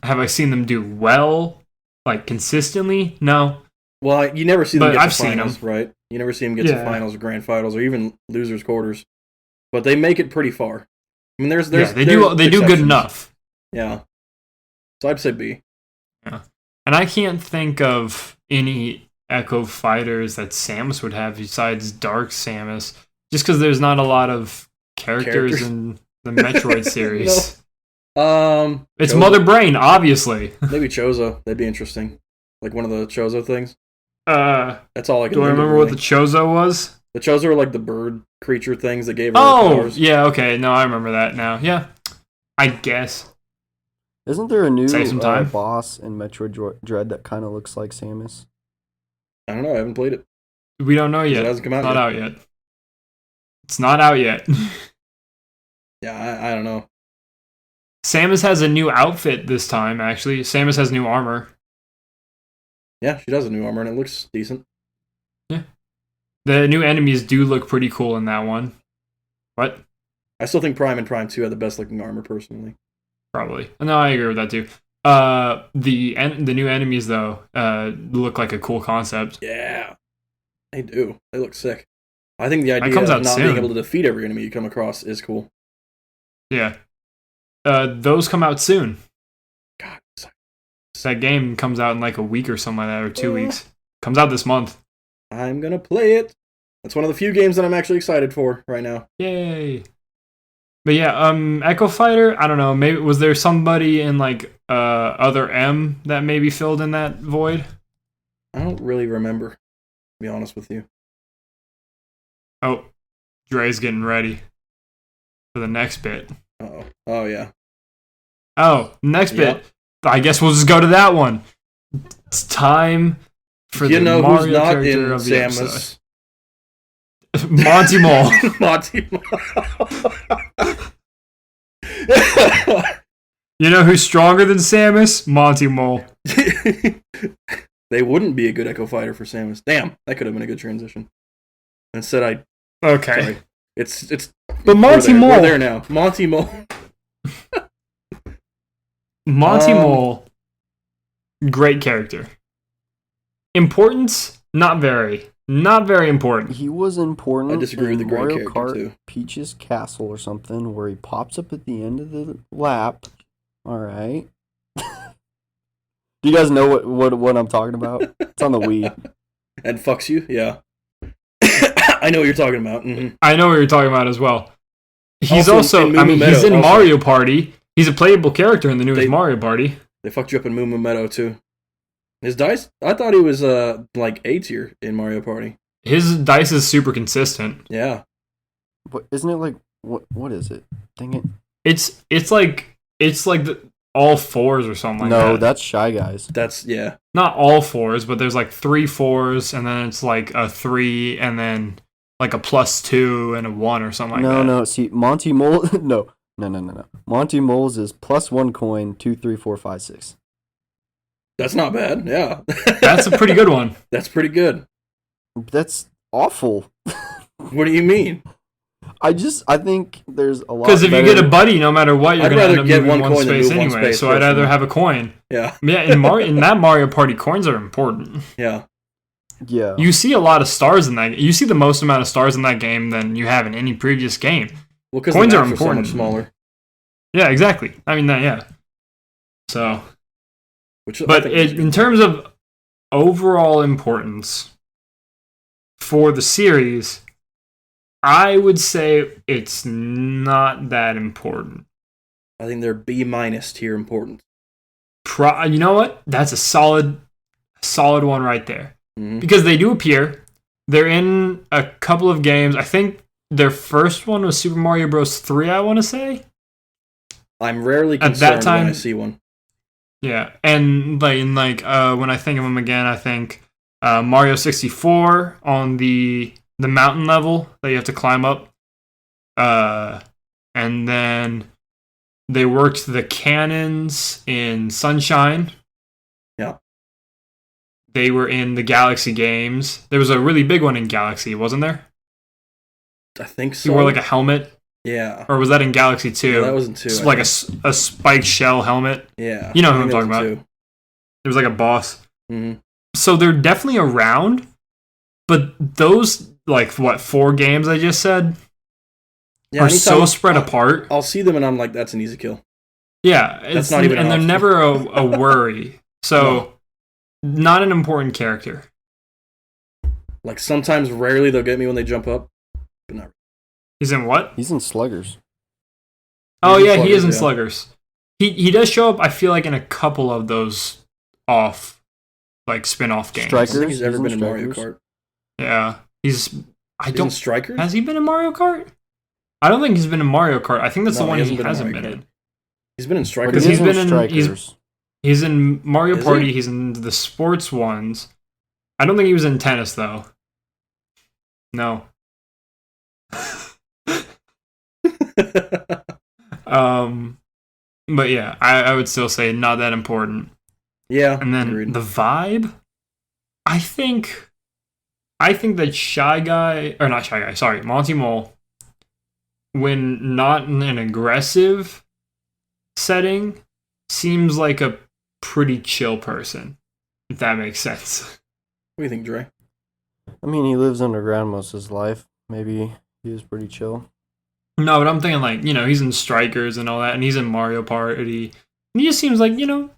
Have I seen them do well? Like, consistently? No. Well, you never see them get to finals, seen them. right? You never see them get to finals or grand finals or even losers quarters. But they make it pretty far. I mean, they do good enough. Yeah. So I'd say B. Yeah. And I can't think of any Echo fighters that Samus would have besides Dark Samus. Just because there's not a lot of characters in the Metroid series. No. It's Chozo. Mother Brain, obviously. Maybe Chozo. That'd be interesting. Like one of the Chozo things. That's all I can do I remember really. what the Chozo was? The Chozo are like the bird creature things that gave her powers. Yeah, okay. No, I remember that now. Yeah. I guess. Isn't there a new boss in Metroid Dread that kind of looks like Samus? I don't know. I haven't played it. We don't know yet. It hasn't come out yet. Out yet. It's not out yet. Yeah, I don't know. Samus has a new outfit this time, actually. Samus has new armor. Yeah, she does have new armor, and it looks decent. Yeah. The new enemies do look pretty cool in that one. What? I still think Prime and Prime 2 have the best looking armor, personally. Probably. No, I agree with that, too. The new enemies though look like a cool concept. Yeah, they do. They look sick. I think the That idea comes of out not soon. being able to defeat every enemy you come across is cool. Yeah. Those come out soon. God, That game comes out in like a week or something like that, or 2 weeks. Comes out this month. I'm gonna play it. That's one of the few games that I'm actually excited for right now. Yay! But yeah, Echo Fighter. I don't know. Maybe was there somebody in like other M that maybe filled in that void? I don't really remember, to be honest with you. Oh, Dre's getting ready for the next bit. Uh-oh. Oh, yeah. Oh, next Yep. bit. I guess we'll just go to that one. It's time for You the know Mario who's not character in of the Samus? episode. Monty Mole. Monty. You know who's stronger than Samus? Monty Mole. They wouldn't be a good Echo Fighter for Samus. Damn, that could have been a good transition. Instead, Okay. sorry. It's. But Monty Mole. We're there now. Monty Mole. Monty Mole. Great character. Importance? Not very. Not very important. He was important. I disagree with in the great Mario character, Kart too. Peach's Castle or something, where he pops up at the end of the lap. All right. Do you guys know what I'm talking about? It's on the Wii. And fucks you? Yeah. I know what you're talking about. Mm-hmm. I know what you're talking about as well. He's Also in I mean, Moo Moo he's Meadow in also. Mario Party. He's a playable character in the newest Mario Party. They fucked you up in Moo Moo Meadow, too. His dice? I thought he was, like, A tier in Mario Party. His dice is super consistent. Yeah. But isn't it like what is it? Dang it. It's like the all fours or something like that. No, that's Shy Guys. That's, yeah. Not all fours, but there's like 3 4s, and then it's like a 3, and then like a +2 and a 1 or something like that. No. See, Monty Mole. No. Monty Mole's is +1 coin, 2, 3, 4, 5, 6. That's not bad, yeah. That's a pretty good one. That's pretty good. That's awful. What do you mean? I think there's a lot. Because if you better- get a buddy, no matter what, you're I'd going to rather end up get moving one one coin than space move one anyway. space So I'd rather personally. have a coin. Yeah. Yeah, in that Mario Party, coins are important. Yeah. Yeah. You see a lot of stars in that. You see the most amount of stars in that game than you have in any previous game. Well, because Coins the are maps are so important. much smaller. Yeah, exactly. I mean that. Yeah. So, Which I but think is good. in terms of overall importance for the series, I would say it's not that important. I think they're B- tier important. You know what? That's a solid one right there. Mm-hmm. Because they do appear. They're in a couple of games. I think their first one was Super Mario Bros. 3, I want to say. I'm rarely At that concerned time- when I see one. Yeah, and when I think of them again, I think Mario 64 on the mountain level that you have to climb up. And then they worked the cannons in Sunshine. Yeah. They were in the Galaxy games. There was a really big one in Galaxy, wasn't there? I think He so. wore like a helmet. Yeah. Or was that in Galaxy 2? No, that wasn't 2. It's I like think. a spiked shell helmet. Yeah. You know I who think I'm talking that was about. There was like a boss. 2. Mm-hmm. So they're definitely around, but those, 4 games I just said Yeah, are anytime so spread apart. I'll see them and I'm like, that's an easy kill. Yeah, it's not even an and they're option. never a worry. So, not an important character. Like, sometimes, rarely, they'll get me when they jump up. But not. He's in what? He's in Sluggers. Oh in yeah, he is in Sluggers, Sluggers. He does show up. I feel like in a couple of those spin-off games. I don't Strikers? think he's ever He's in been in Mario Strikers. Kart. Yeah, He's in Strikers? Has he been in Mario Kart? I don't think he's been in Mario Kart. I think that's No, the one he he hasn't hasn't been in been Mario in. He's been in But Strikers. Because he's he's been in- Strikers. He's in Mario Is Party. he? He's in the sports ones. I don't think he was in tennis though. No. But yeah, I would still say not that important. Yeah. And then agreed. the vibe, I think that Monty Mole, when not in an aggressive setting, seems like a pretty chill person, if that makes sense. What do you think, Dre? I mean, he lives underground most of his life. Maybe he was pretty chill. No, but I'm thinking like, he's in Strikers and all that, and he's in Mario Party. And he just seems like,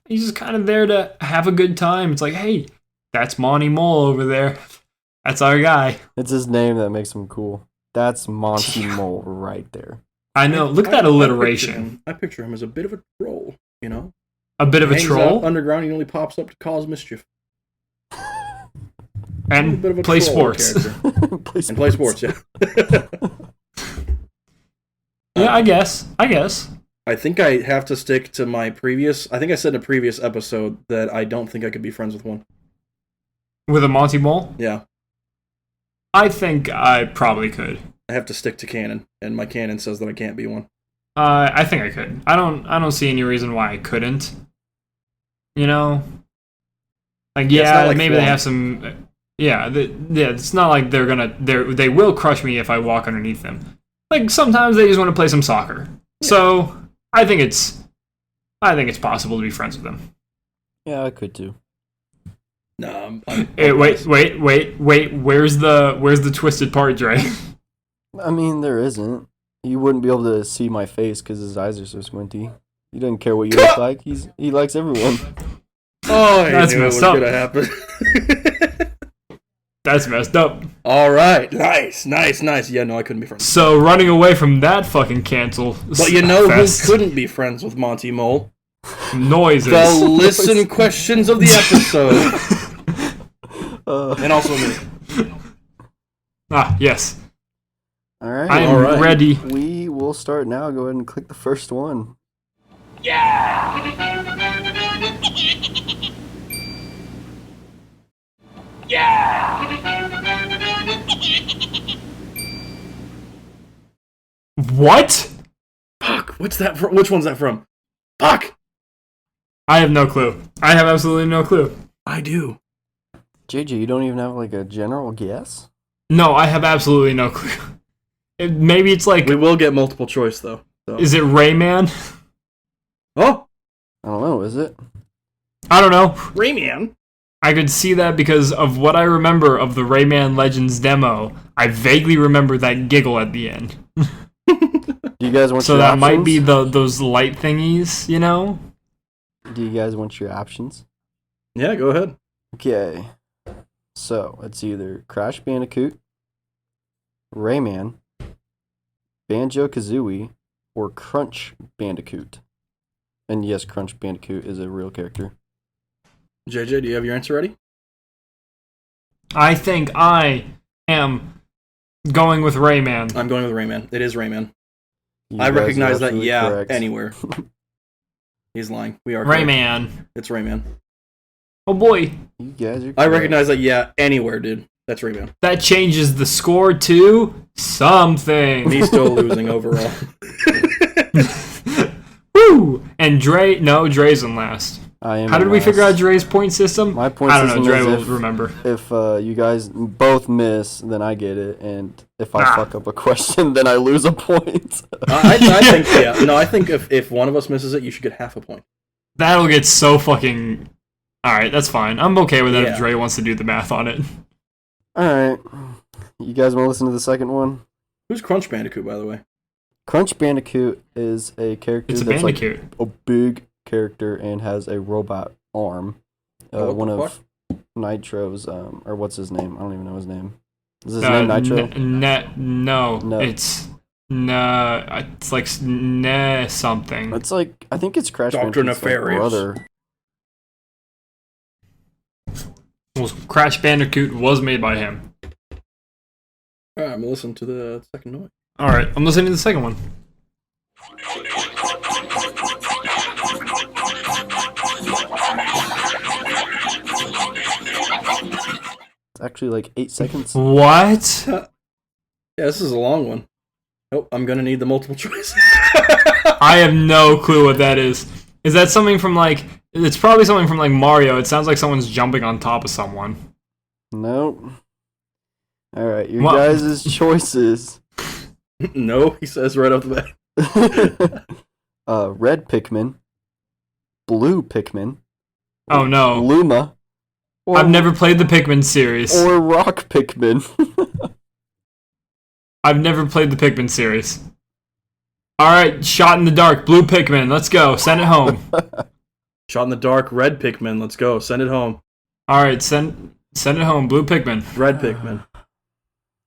he's just kind of there to have a good time. It's like, hey, that's Monty Mole over there. That's our guy. It's his name that makes him cool. That's Monty Mole right there. I know. Look at that alliteration. I picture him as a bit of a troll, A bit of a Hangs troll? out underground, he only pops up to cause mischief. And bit of a play troll sports. And play sports, yeah. Yeah, I guess. I think I have to stick to my previous... I think I said in a previous episode that I don't think I could be friends with one. With a Monty Mole? Yeah. I think I probably could. I have to stick to canon, and my canon says that I can't be one. I think I could. I don't see any reason why I couldn't. Like, yeah, like maybe Florida. they have some... Yeah, it's not like they will crush me if I walk underneath them. Like, sometimes they just want to play some soccer. Yeah. So, I think it's possible to be friends with them. Yeah, I could too. No, Hey, wait. Where's the twisted part, Dre? I mean, there isn't. You wouldn't be able to see my face because his eyes are so squinty. He doesn't care what you look like. He likes everyone. Oh, I That's knew it was messed up. gonna happen. That's messed up. All right, nice. Yeah, no, I couldn't be friends. So running away from that fucking cancel. But you know fest. who couldn't be friends with Monty Mole? Noises. The listen questions of the episode, and also me. Ah, Yes. All right. I am ready. We will start now. Go ahead and click the first one. Yeah! What? Fuck, what's that from? Which one's that from? Fuck! I have no clue. I have absolutely no clue. I do. JJ, you don't even have like a general guess? No, I have absolutely no clue. Maybe it's like... We will get multiple choice, though. So. Is it Rayman? Oh! I don't know, is it? I don't know. Rayman? I could see that because of what I remember of the Rayman Legends demo. I vaguely remember that giggle at the end. Do you guys want so your that options? might be those light thingies, Do you guys want your options? Yeah, go ahead. Okay. So, it's either Crash Bandicoot, Rayman, Banjo-Kazooie, or Crunch Bandicoot. And yes, Crunch Bandicoot is a real character. JJ, do you have your answer ready? I think I am going with Rayman. I'm going with Rayman. It is Rayman. You I guys are recognize that, absolutely yeah, correct. anywhere. He's lying. We are correct. Rayman. It's Rayman. Oh boy. You guys are I correct. recognize that, yeah, anywhere, dude. That's Rayman. That changes the score to something. He's still losing overall. Woo! And Dre's in last. I am How did in we figure out last. Dre's point system? My point I don't system know. Dre is will remember. If you guys both miss, then I get it, and if I Ah. fuck up a question, then I lose a point. I think, yeah. No, I think if one of us misses it, you should get half a point. That'll get so fucking... Alright, that's fine. I'm okay with that Yeah. if Dre wants to do the math on it. Alright. You guys want to listen to the second one? Who's Crunch Bandicoot, by the way? Crunch Bandicoot is a character It's a that's bandicoot. like a big character and has a robot arm. What One the of Nitro's, or what's his name? I don't even know his name. Is his name Nitro? No. It's... No, it's like something. It's like, I think it's Crash Dr. Bandicoot's Nefarious. brother. Well, Crash Bandicoot was made by him. Alright, I'm gonna listen to the second noise. Alright, I'm listening to the second one. It's actually like 8 seconds. What? Yeah, this is a long one. Oh, I'm gonna need the multiple choice. I have no clue what that is. Is that something from like... It's probably something from like Mario. It sounds like someone's jumping on top of someone. Nope. Alright, your What? guys' choices. No, he says right off the bat. Red Pikmin, Blue Pikmin, Oh no. Luma. I've never played the Pikmin series. Or Rock Pikmin. I've never played the Pikmin series. Alright, Shot in the Dark, blue Pikmin, let's go. Send it home. Shot in the Dark, red Pikmin. Let's go. Send it home. Alright, send it home, blue Pikmin. Red Pikmin.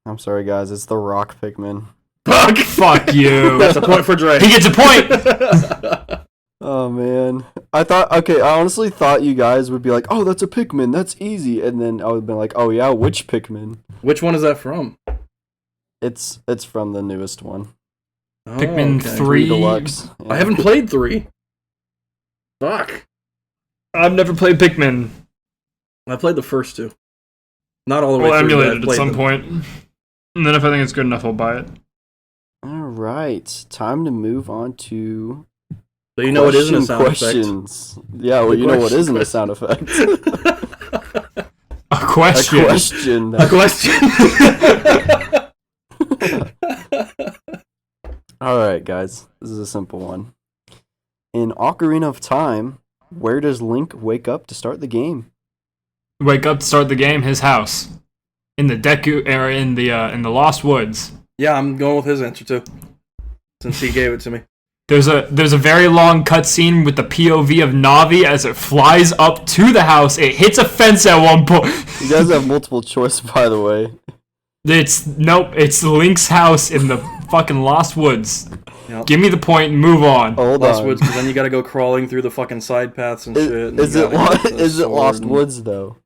I'm sorry, guys. It's the Rock Pikmin. Fuck you. That's a point for Dre. He gets a point! Oh, man. I honestly thought you guys would be like, oh, that's a Pikmin. That's easy. And then I would have been like, oh, yeah, which Pikmin? Which one is that from? It's from the newest one. Oh, Pikmin okay. 3. Deluxe. Yeah. I haven't played 3. Fuck. I've never played Pikmin. I played the first 2. Not all the way We'll through. emulate it at some point. And then if I think it's good enough, I'll buy it. All right. Time to move on to So you know it isn't a sound questions. Yeah, well, you know what isn't a sound effect. effect. A question. A question. A question. All right, guys. This is a simple one. In Ocarina of Time, where does Link wake up to start the game? Wake up to start the game, his house. In the Deku area, in the Lost Woods. Yeah, I'm going with his answer too. Since he gave it to me. There's a very long cutscene with the POV of Navi as it flies up to the house. It hits a fence at one point. You guys have multiple choice, by the way. It's Link's house in the fucking Lost Woods. Yep. Give me the point and move on. Hold Lost on. Woods, because then you gotta go crawling through the fucking side paths and shit. And Is you it gotta get the is it sword Lost and- Woods though?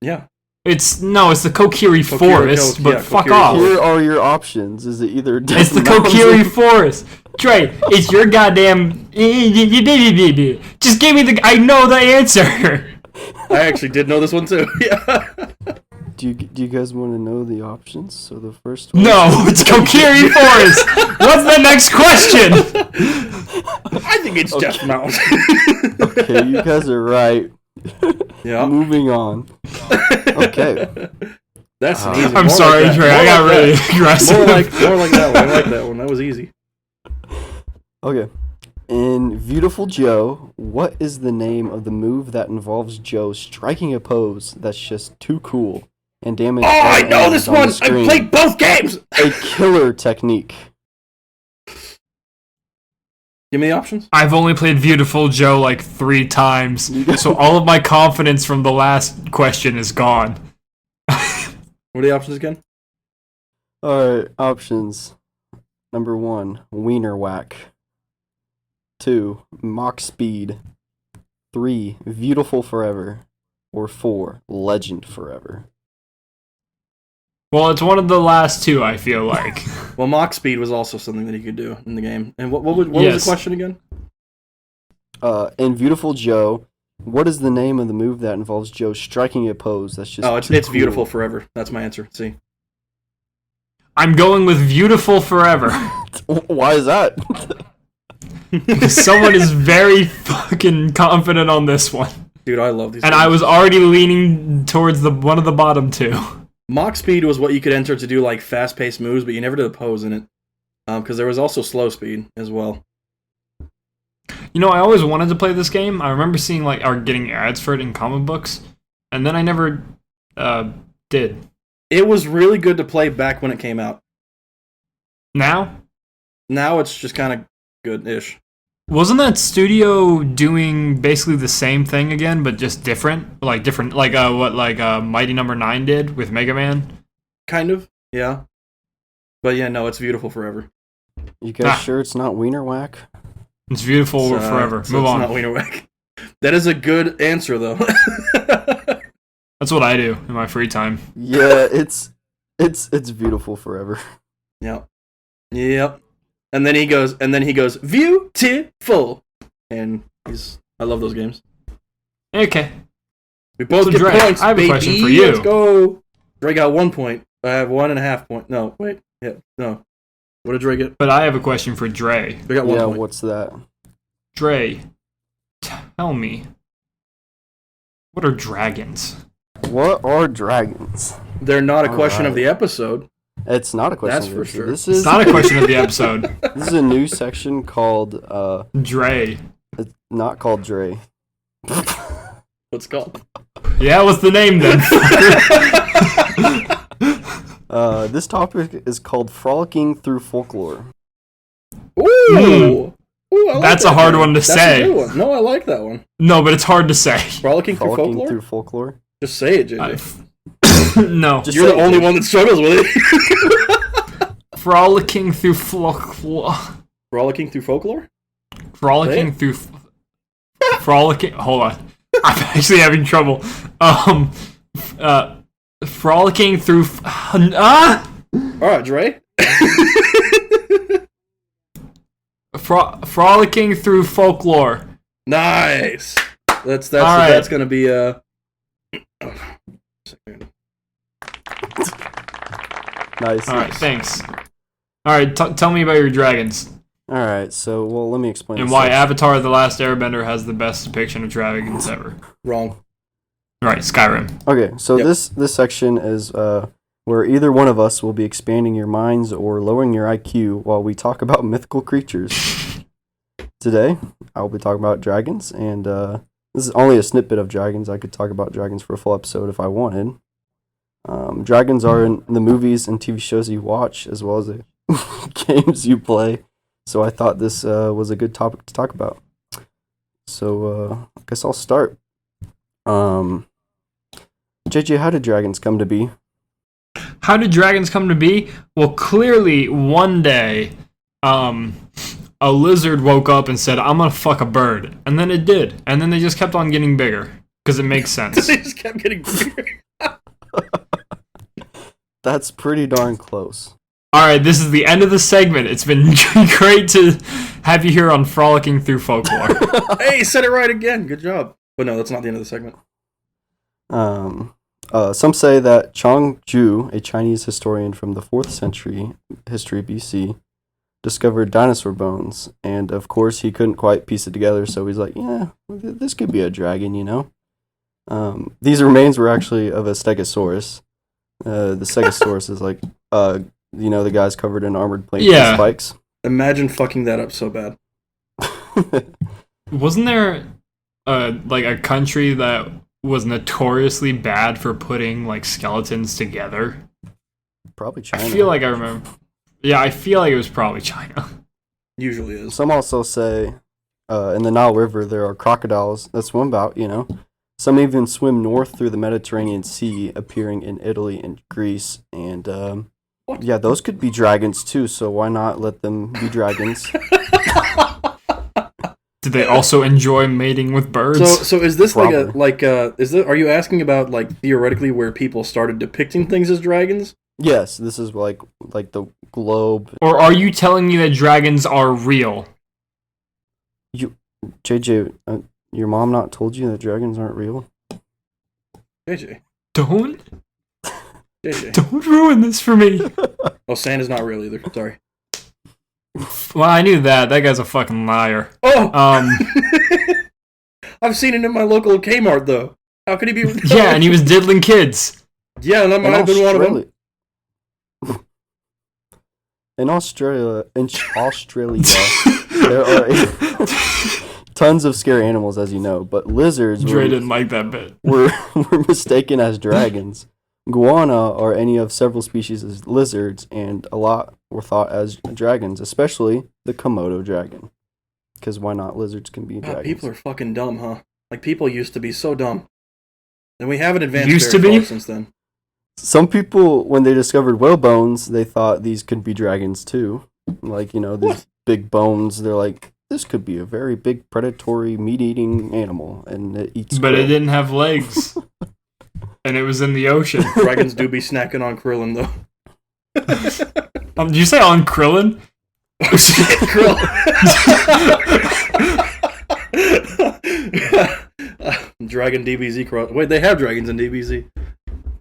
Yeah. It's the Kokiri Forest, but fuck Kokiri off. Here are your options. Is it either It's the Death Kokiri Mountain- Forest. Dre, it's your goddamn. Just give me the. I know the answer. I actually did know this one too. Yeah. Do you guys want to know the options? So the first one. No, it's Kokiri Forest. What's the next question? I think it's Okay. Death Mountain. Okay, you guys are right. Yeah. Moving on. Okay. That's an easy. I'm more sorry, like that. Dre. More I got like really that. aggressive. More like that one. I like that one. That was easy. Okay. In Beautiful Joe, what is the name of the move that involves Joe striking a pose that's just too cool and damage? Oh, I know enemies this on the one. I screen? played both games. A killer technique. Give me the options. I've only played Beautiful Joe like 3 times, so all of my confidence from the last question is gone. What are the options again? Alright, options. Number 1, Wiener Whack. 2, Mach Speed. 3, Beautiful Forever. Or 4, Legend Forever. Well, it's one of the last 2, I feel like. Well, Mach Speed was also something that he could do in the game. And what was Yes. the question again? In Beautiful Joe, what is the name of the move that involves Joe striking a pose that's just Oh, too it's cool? Beautiful Forever. That's my answer. See. I'm going with Beautiful Forever. Why is that? Because someone is very fucking confident on this one. Dude, I love these And games. I was already leaning towards one of the bottom 2. Mach Speed was what you could enter to do like fast-paced moves, but you never did a pose in it. Because there was also Slow Speed as well. You know, I always wanted to play this game. I remember seeing or getting ads for it in comic books, and then I never did. It was really good to play back when it came out. Now, Now it's just kind of good-ish. wasn't that studio doing basically the same thing again, but just different? Like what Mighty Number 9 did with Mega Man? Kind of, yeah. But yeah, no, it's Beautiful Forever. You guys sure it's not Wiener Whack? It's beautiful forever. So Move it's on. not Wiener Whack. That is a good answer, though. That's what I do in my free time. Yeah, it's Beautiful Forever. Yep. Yep. And then he goes, beautiful. And I love those games. Okay. We both So, get Dre, points, I have a baby. question for you. Let's go. Dre got 1 point. I have 1.5 point. No, wait. Yeah, no. What did Dre get? But I have a question for Dre. Dre got 1 Yeah, point. what's that? Dre, tell me, what are dragons? What are dragons? They're not a All question of right. the episode. It's not a question. That's of for this. sure. This It's is not a question of the episode. This is a new section called Dre. it's not called Dre. What's it called? Yeah, what's the name then? This topic is called Frolicking Through Folklore. Ooh! Ooh, I like That's that a hard one. one to That's say. A good one. No, I like that one. No, but it's hard to say. Frolicking through folklore? Through Folklore? Just say it, JJ. No. Just You're say the it, only JJ. one that struggles with it. Frolicking through folklore. Frolicking through folklore? Frolicking through... Frolicking... Hold on. I'm actually having trouble. Frolicking through... Alright, Dre. Frolicking through folklore. Nice. That's right. gonna be Nice. Alright, thanks. Alright, tell me about your dragons. Alright, so, well, let me explain. And this why section. Avatar The Last Airbender has the best depiction of dragons ever. wrong. Right, Skyrim. Okay, so Yep. this section is where either one of us will be expanding your minds or lowering your IQ while we talk about mythical creatures. Today, I will be talking about dragons, and this is only a snippet of dragons. I could talk about dragons for a full episode if I wanted. Dragons are in the movies and TV shows you watch, as well as the games you play. So I thought this was a good topic to talk about. So I guess I'll start. JJ, how did dragons come to be? How did dragons come to be? Well, clearly, one day, a lizard woke up and said, I'm gonna fuck a bird. And then it did. And then they just kept on getting bigger. Because it makes sense. They just kept getting bigger. That's pretty darn close. Alright, this is the end of the segment. It's been great to have you here on Frolicking Through Folklore. Hey, said it right again. Good job. But no, that's not the end of the segment. Some say that Chong Ju, a Chinese historian from the 4th century history BC, discovered dinosaur bones, and of course he couldn't quite piece it together, so he's like, yeah, this could be a dragon, you know? These remains were actually of a stegosaurus. The stegosaurus is like, the guys covered in armored plates and spikes. Imagine fucking that up so bad. Wasn't there, a country that was notoriously bad for putting, skeletons together? Probably China. I feel like I remember. Yeah, I feel like it was probably China. Usually is. Some also say in the Nile River there are crocodiles that swim about, you know. Some even swim north through the Mediterranean Sea, appearing in Italy and Greece. And, yeah, those could be dragons too, so why not let them be dragons? Did they also enjoy mating with birds? So is this Probably. are you asking about, theoretically where people started depicting things as dragons? Yes, this is like the globe. Or are you telling me that dragons are real? JJ, your mom not told you that dragons aren't real? JJ. Don't JJ. ruin this for me. Oh, Santa's not real either. Sorry. Well, I knew that. That guy's a fucking liar. Oh! I've seen it in my local Kmart, though. How could he be... Yeah, and he was diddling kids. Yeah, that might have been one of them. In Australia, there are tons of scary animals, as you know, but lizards Dre didn't like that bit. were mistaken as dragons. Guana are any of several species of lizards, and a lot were thought as dragons, especially the Komodo dragon. Because why not? Lizards can be dragons. People are fucking dumb, huh? People used to be so dumb. And we haven't advanced Used very to be? far since then. Some people, when they discovered whale bones, they thought these could be dragons too. These big bones, they're like, this could be a very big predatory meat-eating animal, and it eats But krill. it didn't have legs. And it was in the ocean. Dragons do be snacking on Krillin, though. Did you say on Krillin? Oh, shit, Krill. Dragon DBZ cross. Wait, they have dragons in DBZ.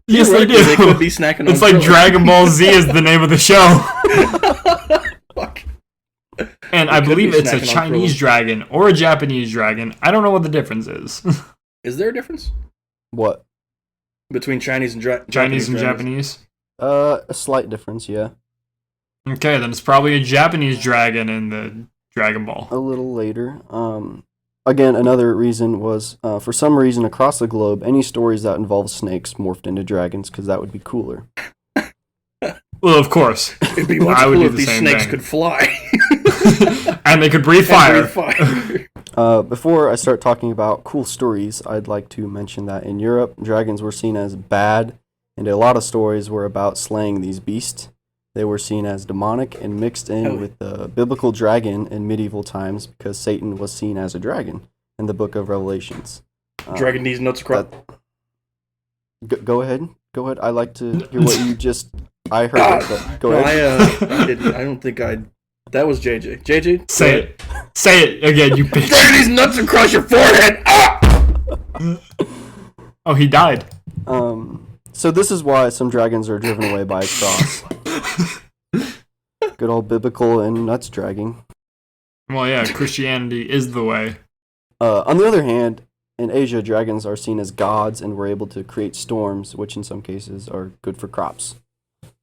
Yes, they do. They could be snacking on It's like Krillin. Dragon Ball Z is the name of the show. Fuck. And They I could believe be it's a snacking on Chinese Krillin. dragon or a Japanese dragon. I don't know what the difference is. Is there a difference What? between Chinese and Chinese and dragons? Japanese? A slight difference, yeah. Okay, then it's probably a Japanese dragon in the Dragon Ball. A little later. again, another reason was, for some reason across the globe, any stories that involve snakes morphed into dragons because that would be cooler. Well, of course. It'd be much I would cooler do if the these same snakes thing. could fly. And they could breathe fire. Before I start talking about cool stories, I'd like to mention that in Europe, dragons were seen as bad, and a lot of stories were about slaying these beasts. They were seen as demonic and mixed in with the biblical dragon in medieval times because Satan was seen as a dragon in the book of Revelations. Dragon needs nuts across. Go ahead. I like to hear what you just... I heard it, but go ahead. I didn't. I don't think I... That was JJ. JJ? Say it. Say it again, you bitch. Dragon needs nuts across your forehead! Ah! Oh, he died. So this is why some dragons are driven away by a cross. Good old biblical and nuts dragging. Well, yeah, Christianity is the way. On the other hand, in Asia, dragons are seen as gods and were able to create storms, which in some cases are good for crops.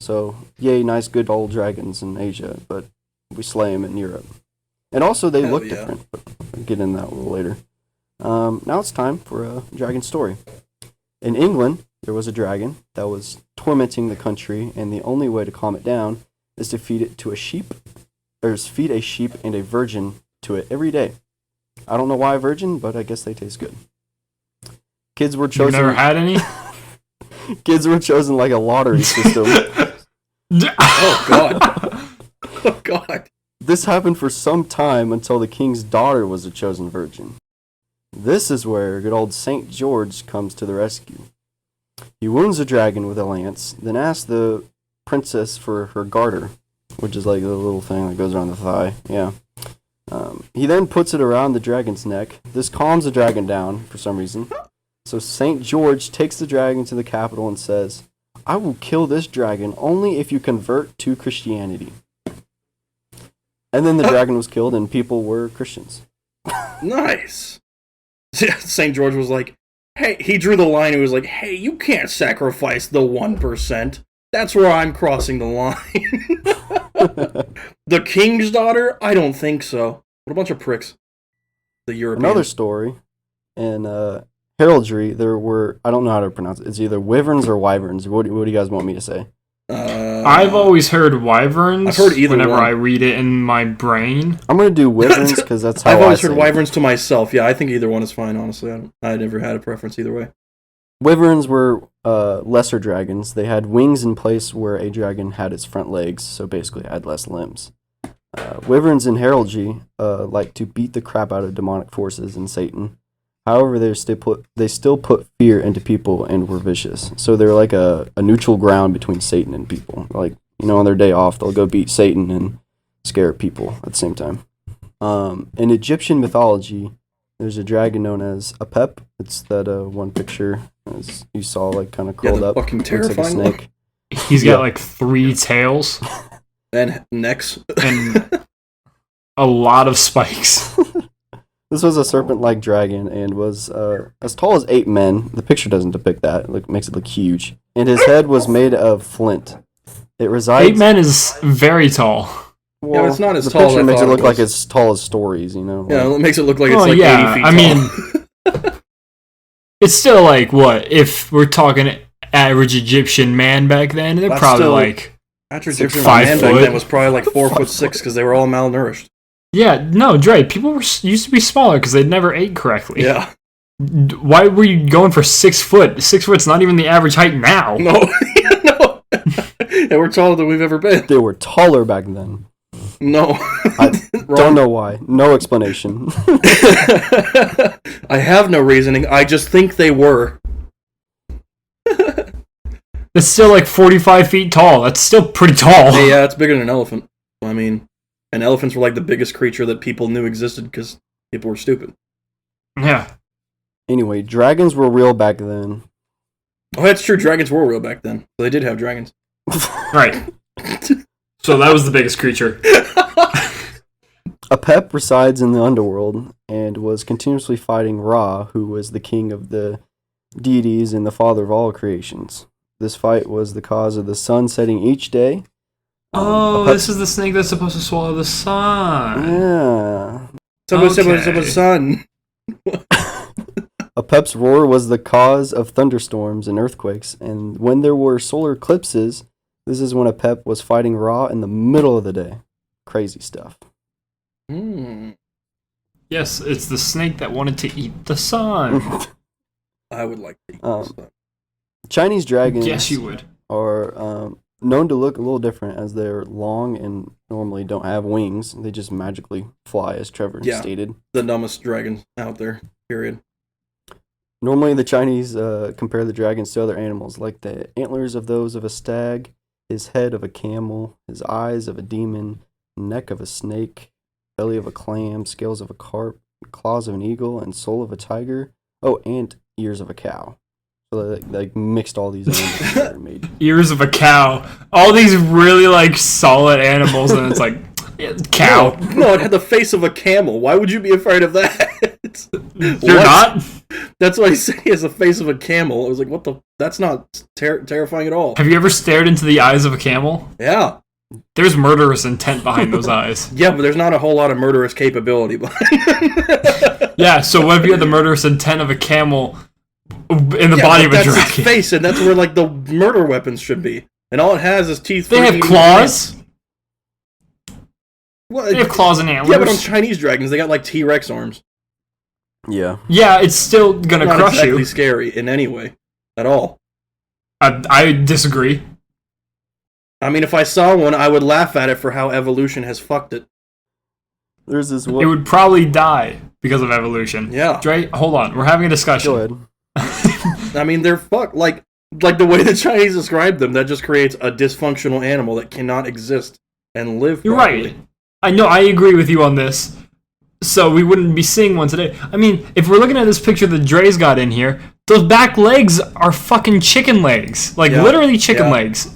So, yay, nice, good old dragons in Asia, but we slay them in Europe. And also, they look different, but we'll get into that a little later. Now it's time for a dragon story. In England, there was a dragon that was tormenting the country, and the only way to calm it down is to feed it to a sheep, or feed a sheep and a virgin to it every day. I don't know why a virgin, but I guess they taste good. Kids were chosen. You've never had any? Kids were chosen like a lottery system. Oh, God. Oh, God. This happened for some time until the king's daughter was a chosen virgin. This is where good old St. George comes to the rescue. He wounds the dragon with a lance, then asks the princess for her garter, which is like the little thing that goes around the thigh. Yeah. He then puts it around the dragon's neck. This calms the dragon down for some reason. So St. George takes the dragon to the capital and says, "I will kill this dragon only if you convert to Christianity." And then the dragon was killed and people were Christians. Nice. St. George was like, hey, he drew the line. He was like, hey, you can't sacrifice the 1%. That's where I'm crossing the line. The king's daughter? I don't think so. What a bunch of pricks. The Europeans. Another story, in heraldry, there were, I don't know how to pronounce it, it's either wyverns or wyverns. What do you guys want me to say? I've always heard wyverns. I've heard either whenever one. I read it in my brain. I'm going to do wyverns because that's how I've always I heard say wyverns to myself. Yeah, I think either one is fine, honestly. I never had a preference either way. Wyverns were lesser dragons. They had wings in place where a dragon had its front legs, so basically had less limbs. Wyverns in heraldry like to beat the crap out of demonic forces and Satan. However, they still put fear into people and were vicious. So they're like a neutral ground between Satan and people. Like, on their day off, they'll go beat Satan and scare people at the same time. In Egyptian mythology, there's a dragon known as Apep. It's that one picture as you saw, like kind of curled up. Fucking terrifying. Looks like a snake. He's got like 3 tails And necks. and a lot of spikes. This was a serpent-like dragon and was as tall as 8 men. The picture doesn't depict that. It makes it look huge. And his head was made of flint. It resides... 8 men is very tall. Well, Yeah, it's not as the tall as picture I makes it thought look it like was. as tall as stories, Yeah, it makes it look like it's Oh, like yeah, 80 feet I tall. mean, it's still like, what, if we're talking average Egyptian man back then, they're That's probably still- like... After it's like Egyptian 5 man back foot. then was probably like 4'6" because they were all malnourished. Yeah, no, Dre, people used to be smaller because they never ate correctly. Yeah. Why were you going for 6 foot? 6 foot's not even the average height now. No. No. Yeah, we're taller than we've ever been. They were taller back then. No. I don't know why. No explanation. I have no reasoning. I just think they were. That's still like 45 feet tall. That's still pretty tall. Hey, yeah, it's bigger than an elephant. I mean, and elephants were like the biggest creature that people knew existed because people were stupid. Yeah. Anyway, dragons were real back then. Oh, that's true. Dragons were real back then. So they did have dragons. Right. So that was the biggest creature. Apep resides in the underworld and was continuously fighting Ra, who was the king of the deities and the father of all creations. This fight was the cause of the sun setting each day. Oh, this is the snake that's supposed to swallow the sun. Yeah. Someone Okay. son. Apep's roar was the cause of thunderstorms and earthquakes, and when there were solar eclipses, this is when Apep was fighting Ra in the middle of the day. Crazy stuff. Yes, it's the snake that wanted to eat the sun. I would like to eat this stuff. Chinese dragons Yes, you would. are known to look a little different as they're long and normally don't have wings. They just magically fly, as Trevor stated. The dumbest dragons out there, period. Normally, the Chinese compare the dragons to other animals, like the antlers of those of a stag, his head of a camel, his eyes of a demon, neck of a snake, belly of a clam, scales of a carp, claws of an eagle, and soul of a tiger. Oh, and ears of a cow. So they mixed all these animals together and made Ears of a cow. All these really like solid animals, and it's like cow. No, it had the face of a camel. Why would you be afraid of that? You're not? That's why he said he has the face of a camel. I was like, what the? That's not terrifying at all. Have you ever stared into the eyes of a camel? Yeah. There's murderous intent behind those eyes. Yeah, but there's not a whole lot of murderous capability behind. Yeah, so what if you had the murderous intent of a camel in the body of a that's dragon? its face, and that's where like the murder weapons should be. And all it has is teeth. They have claws. Well, They have claws and antlers. Yeah, but on Chinese dragons, they got like T-Rex arms. Yeah. Yeah, it's still gonna Not crush exactly you. scary in any way, at all. I disagree. I mean, if I saw one, I would laugh at it for how evolution has fucked it. There's this It one. would probably die because of evolution. Yeah. Dre, hold on. We're having a discussion. Go ahead. I mean, they're fucked. Like the way the Chinese describe them, that just creates a dysfunctional animal that cannot exist and live You're properly. right. I know. I agree with you on this. So we wouldn't be seeing one today. I mean, if we're looking at this picture that Dre's got in here, those back legs are fucking chicken legs. Like, Yeah. literally chicken Yeah. legs.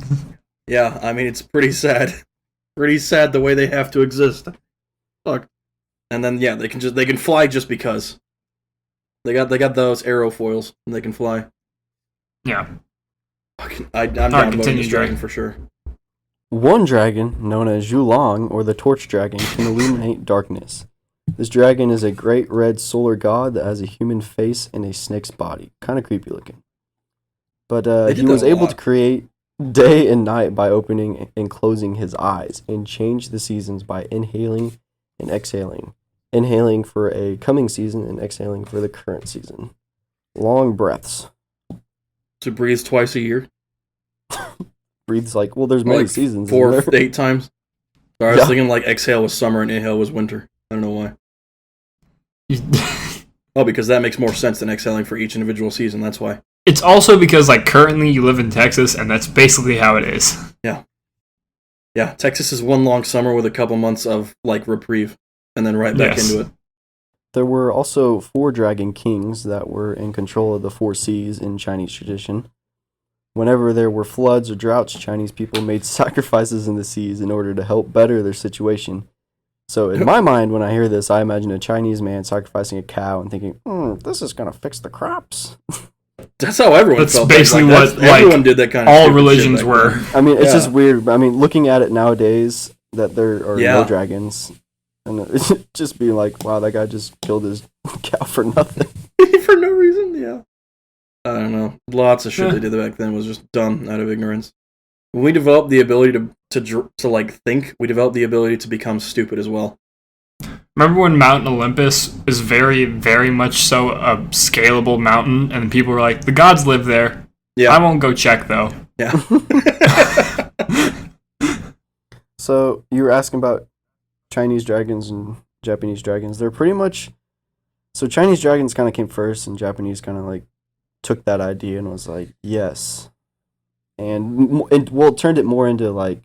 Yeah, I mean, it's pretty sad. Pretty sad the way they have to exist. Fuck. And then yeah, they can fly just because. They got those aerofoils and they can fly. Yeah. I'm down voting continue, this Dre. dragon for sure. One dragon, known as Zhulong, or the Torch Dragon, can illuminate darkness. This dragon is a great red solar god that has a human face and a snake's body. Kind of creepy looking. But They did he was that a able lot. to create day and night by opening and closing his eyes, and change the seasons by inhaling and exhaling. Inhaling for a coming season and exhaling for the current season. Long breaths. To breathe twice a year. Breathes like, well, there's many Like seasons. 4 isn't to there? 8 times. Sorry, I was Yeah. thinking like exhale was summer and inhale was winter. I don't know why. Oh, because that makes more sense than exhaling for each individual season. That's why. It's also because, like, currently you live in Texas, and that's basically how it is. Yeah, Texas is one long summer with a couple months of like reprieve, and then right back Yes. into it. There were also 4 dragon kings that were in control of the 4 seas in Chinese tradition. Whenever there were floods or droughts, Chinese people made sacrifices in the seas in order to help better their situation. So in my mind, when I hear this, I imagine a Chinese man sacrificing a cow and thinking, this is going to fix the crops. That's how everyone That's felt. basically that's- what, like, everyone did that kind of All stupid religions shit back were. then. I mean, it's Yeah. just weird. I mean, looking at it nowadays, that there are Yeah. no dragons. And it's just being like, wow, that guy just killed his cow for nothing. For no reason. Yeah. I don't know. Lots of shit Yeah. they did back then was just done out of ignorance. When we developed the ability to like think, we developed the ability to become stupid as well. Remember when Mount Olympus is very, very much so a scalable mountain, and people were like, the gods live there. Yeah. I won't go check, though. Yeah. So you were asking about Chinese dragons and Japanese dragons. They're pretty much... So Chinese dragons kind of came first, and Japanese kind of like took that idea and was like, yes. And it turned it more into like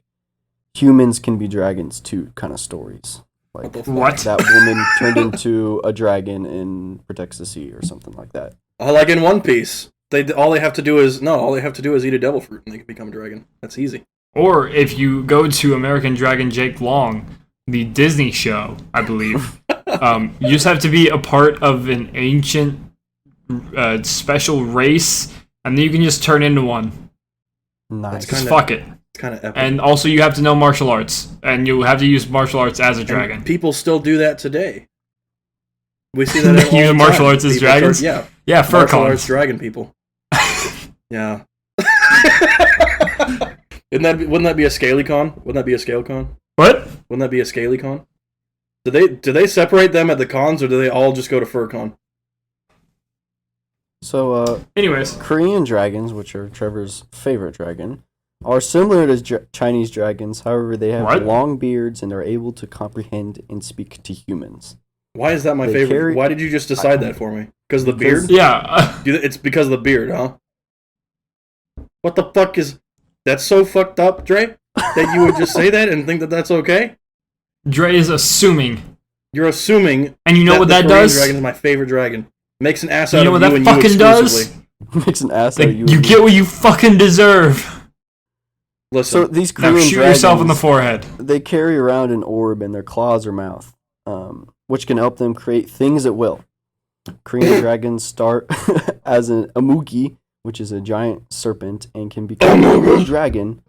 humans can be dragons too kind of stories. Like What the fuck? What? that woman turned into a dragon and protects the sea or something like that. Like in One Piece, all they have to do is eat a devil fruit and they can become a dragon. That's easy. Or if you go to American Dragon Jake Long, the Disney show, I believe, you just have to be a part of an ancient special race, and then you can just turn into one. Nice. Just fuck it. It's kind of epic. And also you have to know martial arts, and you have to use martial arts as a dragon. And people still do that today. We see that all Use the martial time. arts as People dragons? Yeah, fur martial arts cons. dragon people. Yeah. Wouldn't that be a scalycon? Wouldn't that be a scalecon? What? Wouldn't that be a scalycon? Do they separate them at the cons, or do they all just go to FurCon? So, Anyways. Korean dragons, which are Trevor's favorite dragon, are similar to Chinese dragons. However, they have What? long beards and are able to comprehend and speak to humans. Why is that my They favorite? carry- Why did you just decide that for me? Because of the Because- beard? Yeah. It's because of the beard, huh? What the fuck is... That's so fucked up, Dre, that you would just say that and think that that's okay? Dre is assuming. You're assuming... And you know what the that Korean does? dragon is my favorite dragon. Makes an ass You out know of what you that and you fucking does? exclusively. Makes an ass out Like, of you. you get what you fucking deserve. Listen, So these Now Korean shoot dragons, yourself in the forehead. they carry around an orb in their claws or mouth, which can help them create things at will. Korean dragons start as an amugi, which is a giant serpent, and can become a real dragon.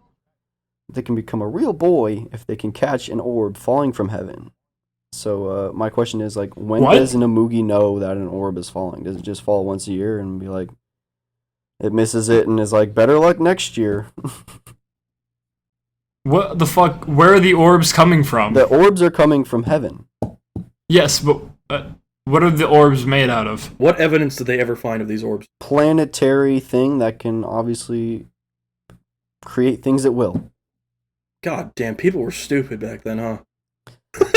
They can become a real boy if they can catch an orb falling from heaven. So my question is, like, when What? does an amugi know that an orb is falling? Does it just fall once a year and be like, it misses it and is like, better luck next year? What the fuck? Where are the orbs coming from? The orbs are coming from heaven. Yes, but what are the orbs made out of? what evidence did they ever find of these orbs? Planetary thing that can obviously create things at will. God damn, people were stupid back then, huh?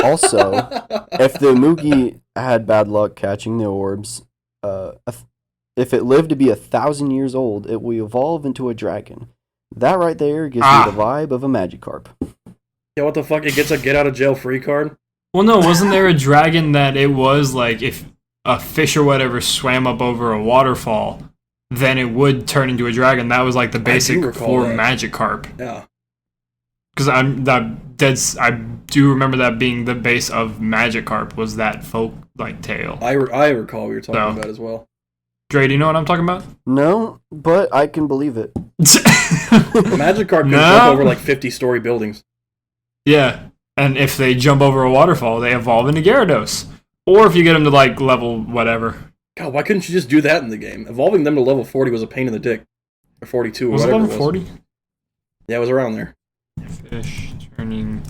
Also, if the Mugi had bad luck catching the orbs, if it lived to be 1,000 years old, it will evolve into a dragon. That right there gives me the vibe of a Magikarp. Yeah, what the fuck? It gets a get out of jail free card? Well, no, wasn't there a dragon that it was like if a fish or whatever swam up over a waterfall, then it would turn into a dragon? That was like the basic recall for that. Magikarp. Yeah. Because I do remember that being the base of Magikarp was that folk like tale. I recall we were talking No. about as well. Dre, do you know what I'm talking about? No, but I can believe it. Magikarp can No. jump over like 50-story buildings. Yeah, and if they jump over a waterfall, they evolve into Gyarados. Or if you get them to like level whatever. God, why couldn't you just do that in the game? Evolving them to level 40 was a pain in the dick. Or 42 or Was it whatever level it was. 40? Yeah, it was around there. Fish turning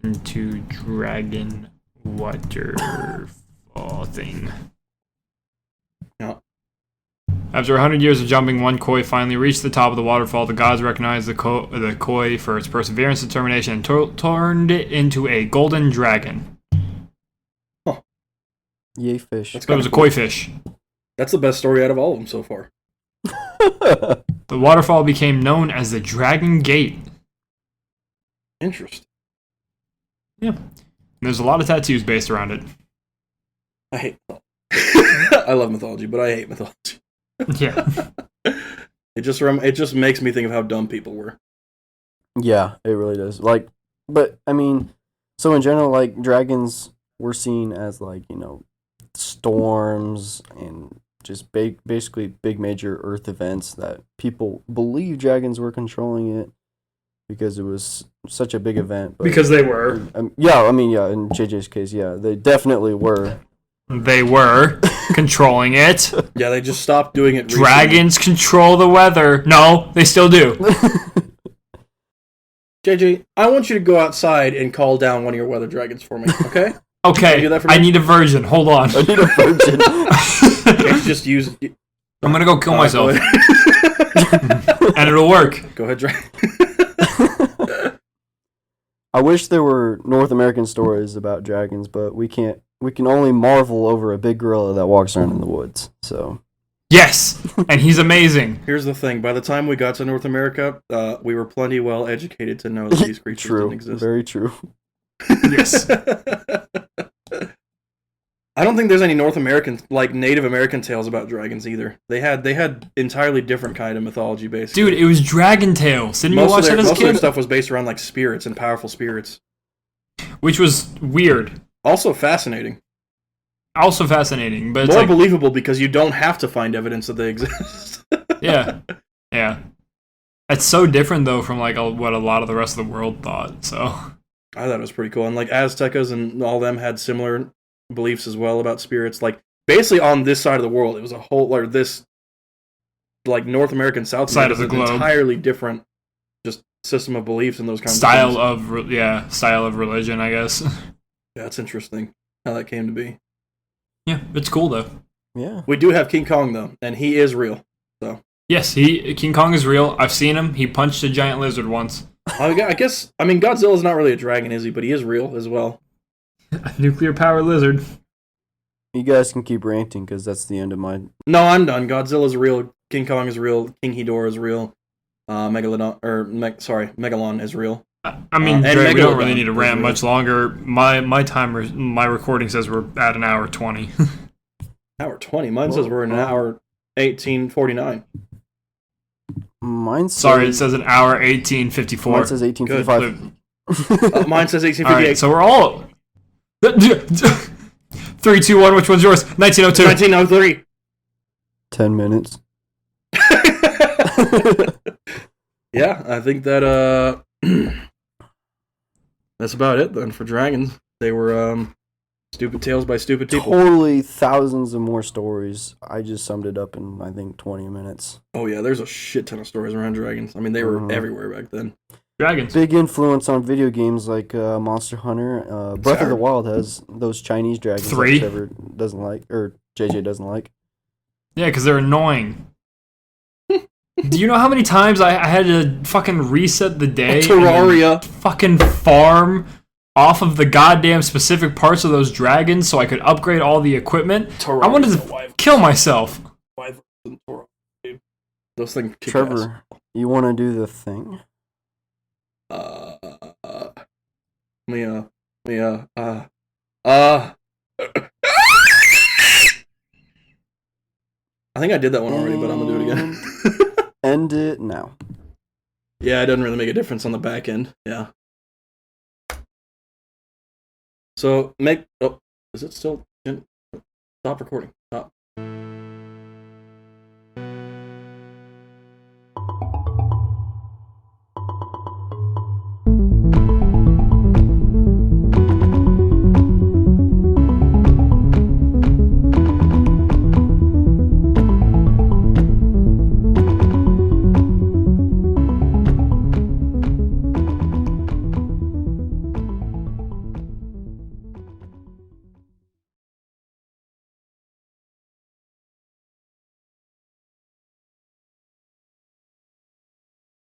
into dragon waterfall thing. Yeah. After 100 years of jumping, one koi finally reached the top of the waterfall. The gods recognized the koi for its perseverance and determination and turned it into a golden dragon. Yay, fish. That's So it was a kinda cool. koi fish. That's the best story out of all of them so far. The waterfall became known as the Dragon Gate. Interesting. And there's a lot of tattoos based around it. I hate mythology. I love mythology, but I hate mythology. Yeah. It just makes me think of how dumb people were. Yeah, it really does. Like, but I mean, so in general, like dragons were seen as like, you know, storms and just basically big major Earth events that people believe dragons were controlling it because it was such a big event. But, Because they were. yeah, I mean, yeah, in JJ's case, yeah, they definitely were. They were controlling it. Yeah, they just stopped doing it recently. Dragons control the weather. No, they still do. JJ, I want you to go outside and call down one of your weather dragons for me, okay? Can you Okay, do that for me? I need a virgin. Hold on. I need a virgin. Can't you just use... I'm gonna go kill myself, Go ahead, and it'll work. go ahead dragon. I wish there were North American stories about dragons, but we can't. We can only marvel over a big gorilla that walks around in the woods. So Yes, and he's amazing. Here's the thing. By the time we got to North America, we were plenty well educated to know that these creatures true, didn't exist. very true. Yes. I don't think there's any North American, like Native American tales about dragons either. They had entirely different kind of mythology based. Dude, it was Dragon Tales. Didn't you watch that as a most of their kid? stuff was based around like spirits and powerful spirits. Which was weird. Also fascinating. Also fascinating, but it's More like, believable because you don't have to find evidence that they exist. yeah. It's so different though from like what a lot of the rest of the world thought. So I thought it was pretty cool. And like Aztecas and all them had similar beliefs as well about spirits. Like basically on this side of the world. It was a whole like this like North American South Side of America the is an globe. entirely different just system of beliefs and those kinds Style of things. style of religion, I guess. Yeah, it's interesting how that came to be. Yeah, it's cool though. Yeah. We do have King Kong though, and he is real. So Yes, King Kong is real. I've seen him. He punched a giant lizard once. I guess Godzilla's not really a dragon, is he? But he is real as well. A nuclear powered lizard. You guys can keep ranting because that's the end of my. No, I'm done. Godzilla's real. King Kong is real. King Ghidorah is real. Megalon is real. I mean, and Dre, we don't Megalodon really need to is rant real. much longer. My recording says we're at an hour 20. Hour 20. Mine says we're in an hour 18:49. Mine says, Sorry, it says an hour 18:54. Mine says 18:55. Mine says 18:58. All right, so we're all 3, 2, 1. Which one's yours? 1902. 1903. 10 minutes. Yeah, I think that that's about it then for dragons. They were stupid tales by stupid people. Totally thousands of more stories. I just summed it up in, I think, 20 minutes. Oh yeah, there's a shit ton of stories around dragons. I mean, they were everywhere back then. Dragons. Big influence on video games like Monster Hunter. Breath of the Wild has those Chinese dragons 3. that Trevor doesn't like, or JJ doesn't like. Yeah, because they're annoying. Do you know how many times I had to fucking reset the day? Terraria. And fucking farm off of the goddamn specific parts of those dragons so I could upgrade all the equipment? I wanted to kill myself. Those things kick Trevor, you want to do the thing? ass. I think I did that one already, but I'm gonna do it again. End it now. Yeah, it doesn't really make a difference on the back end. Yeah. So is it still? Stop recording. Stop.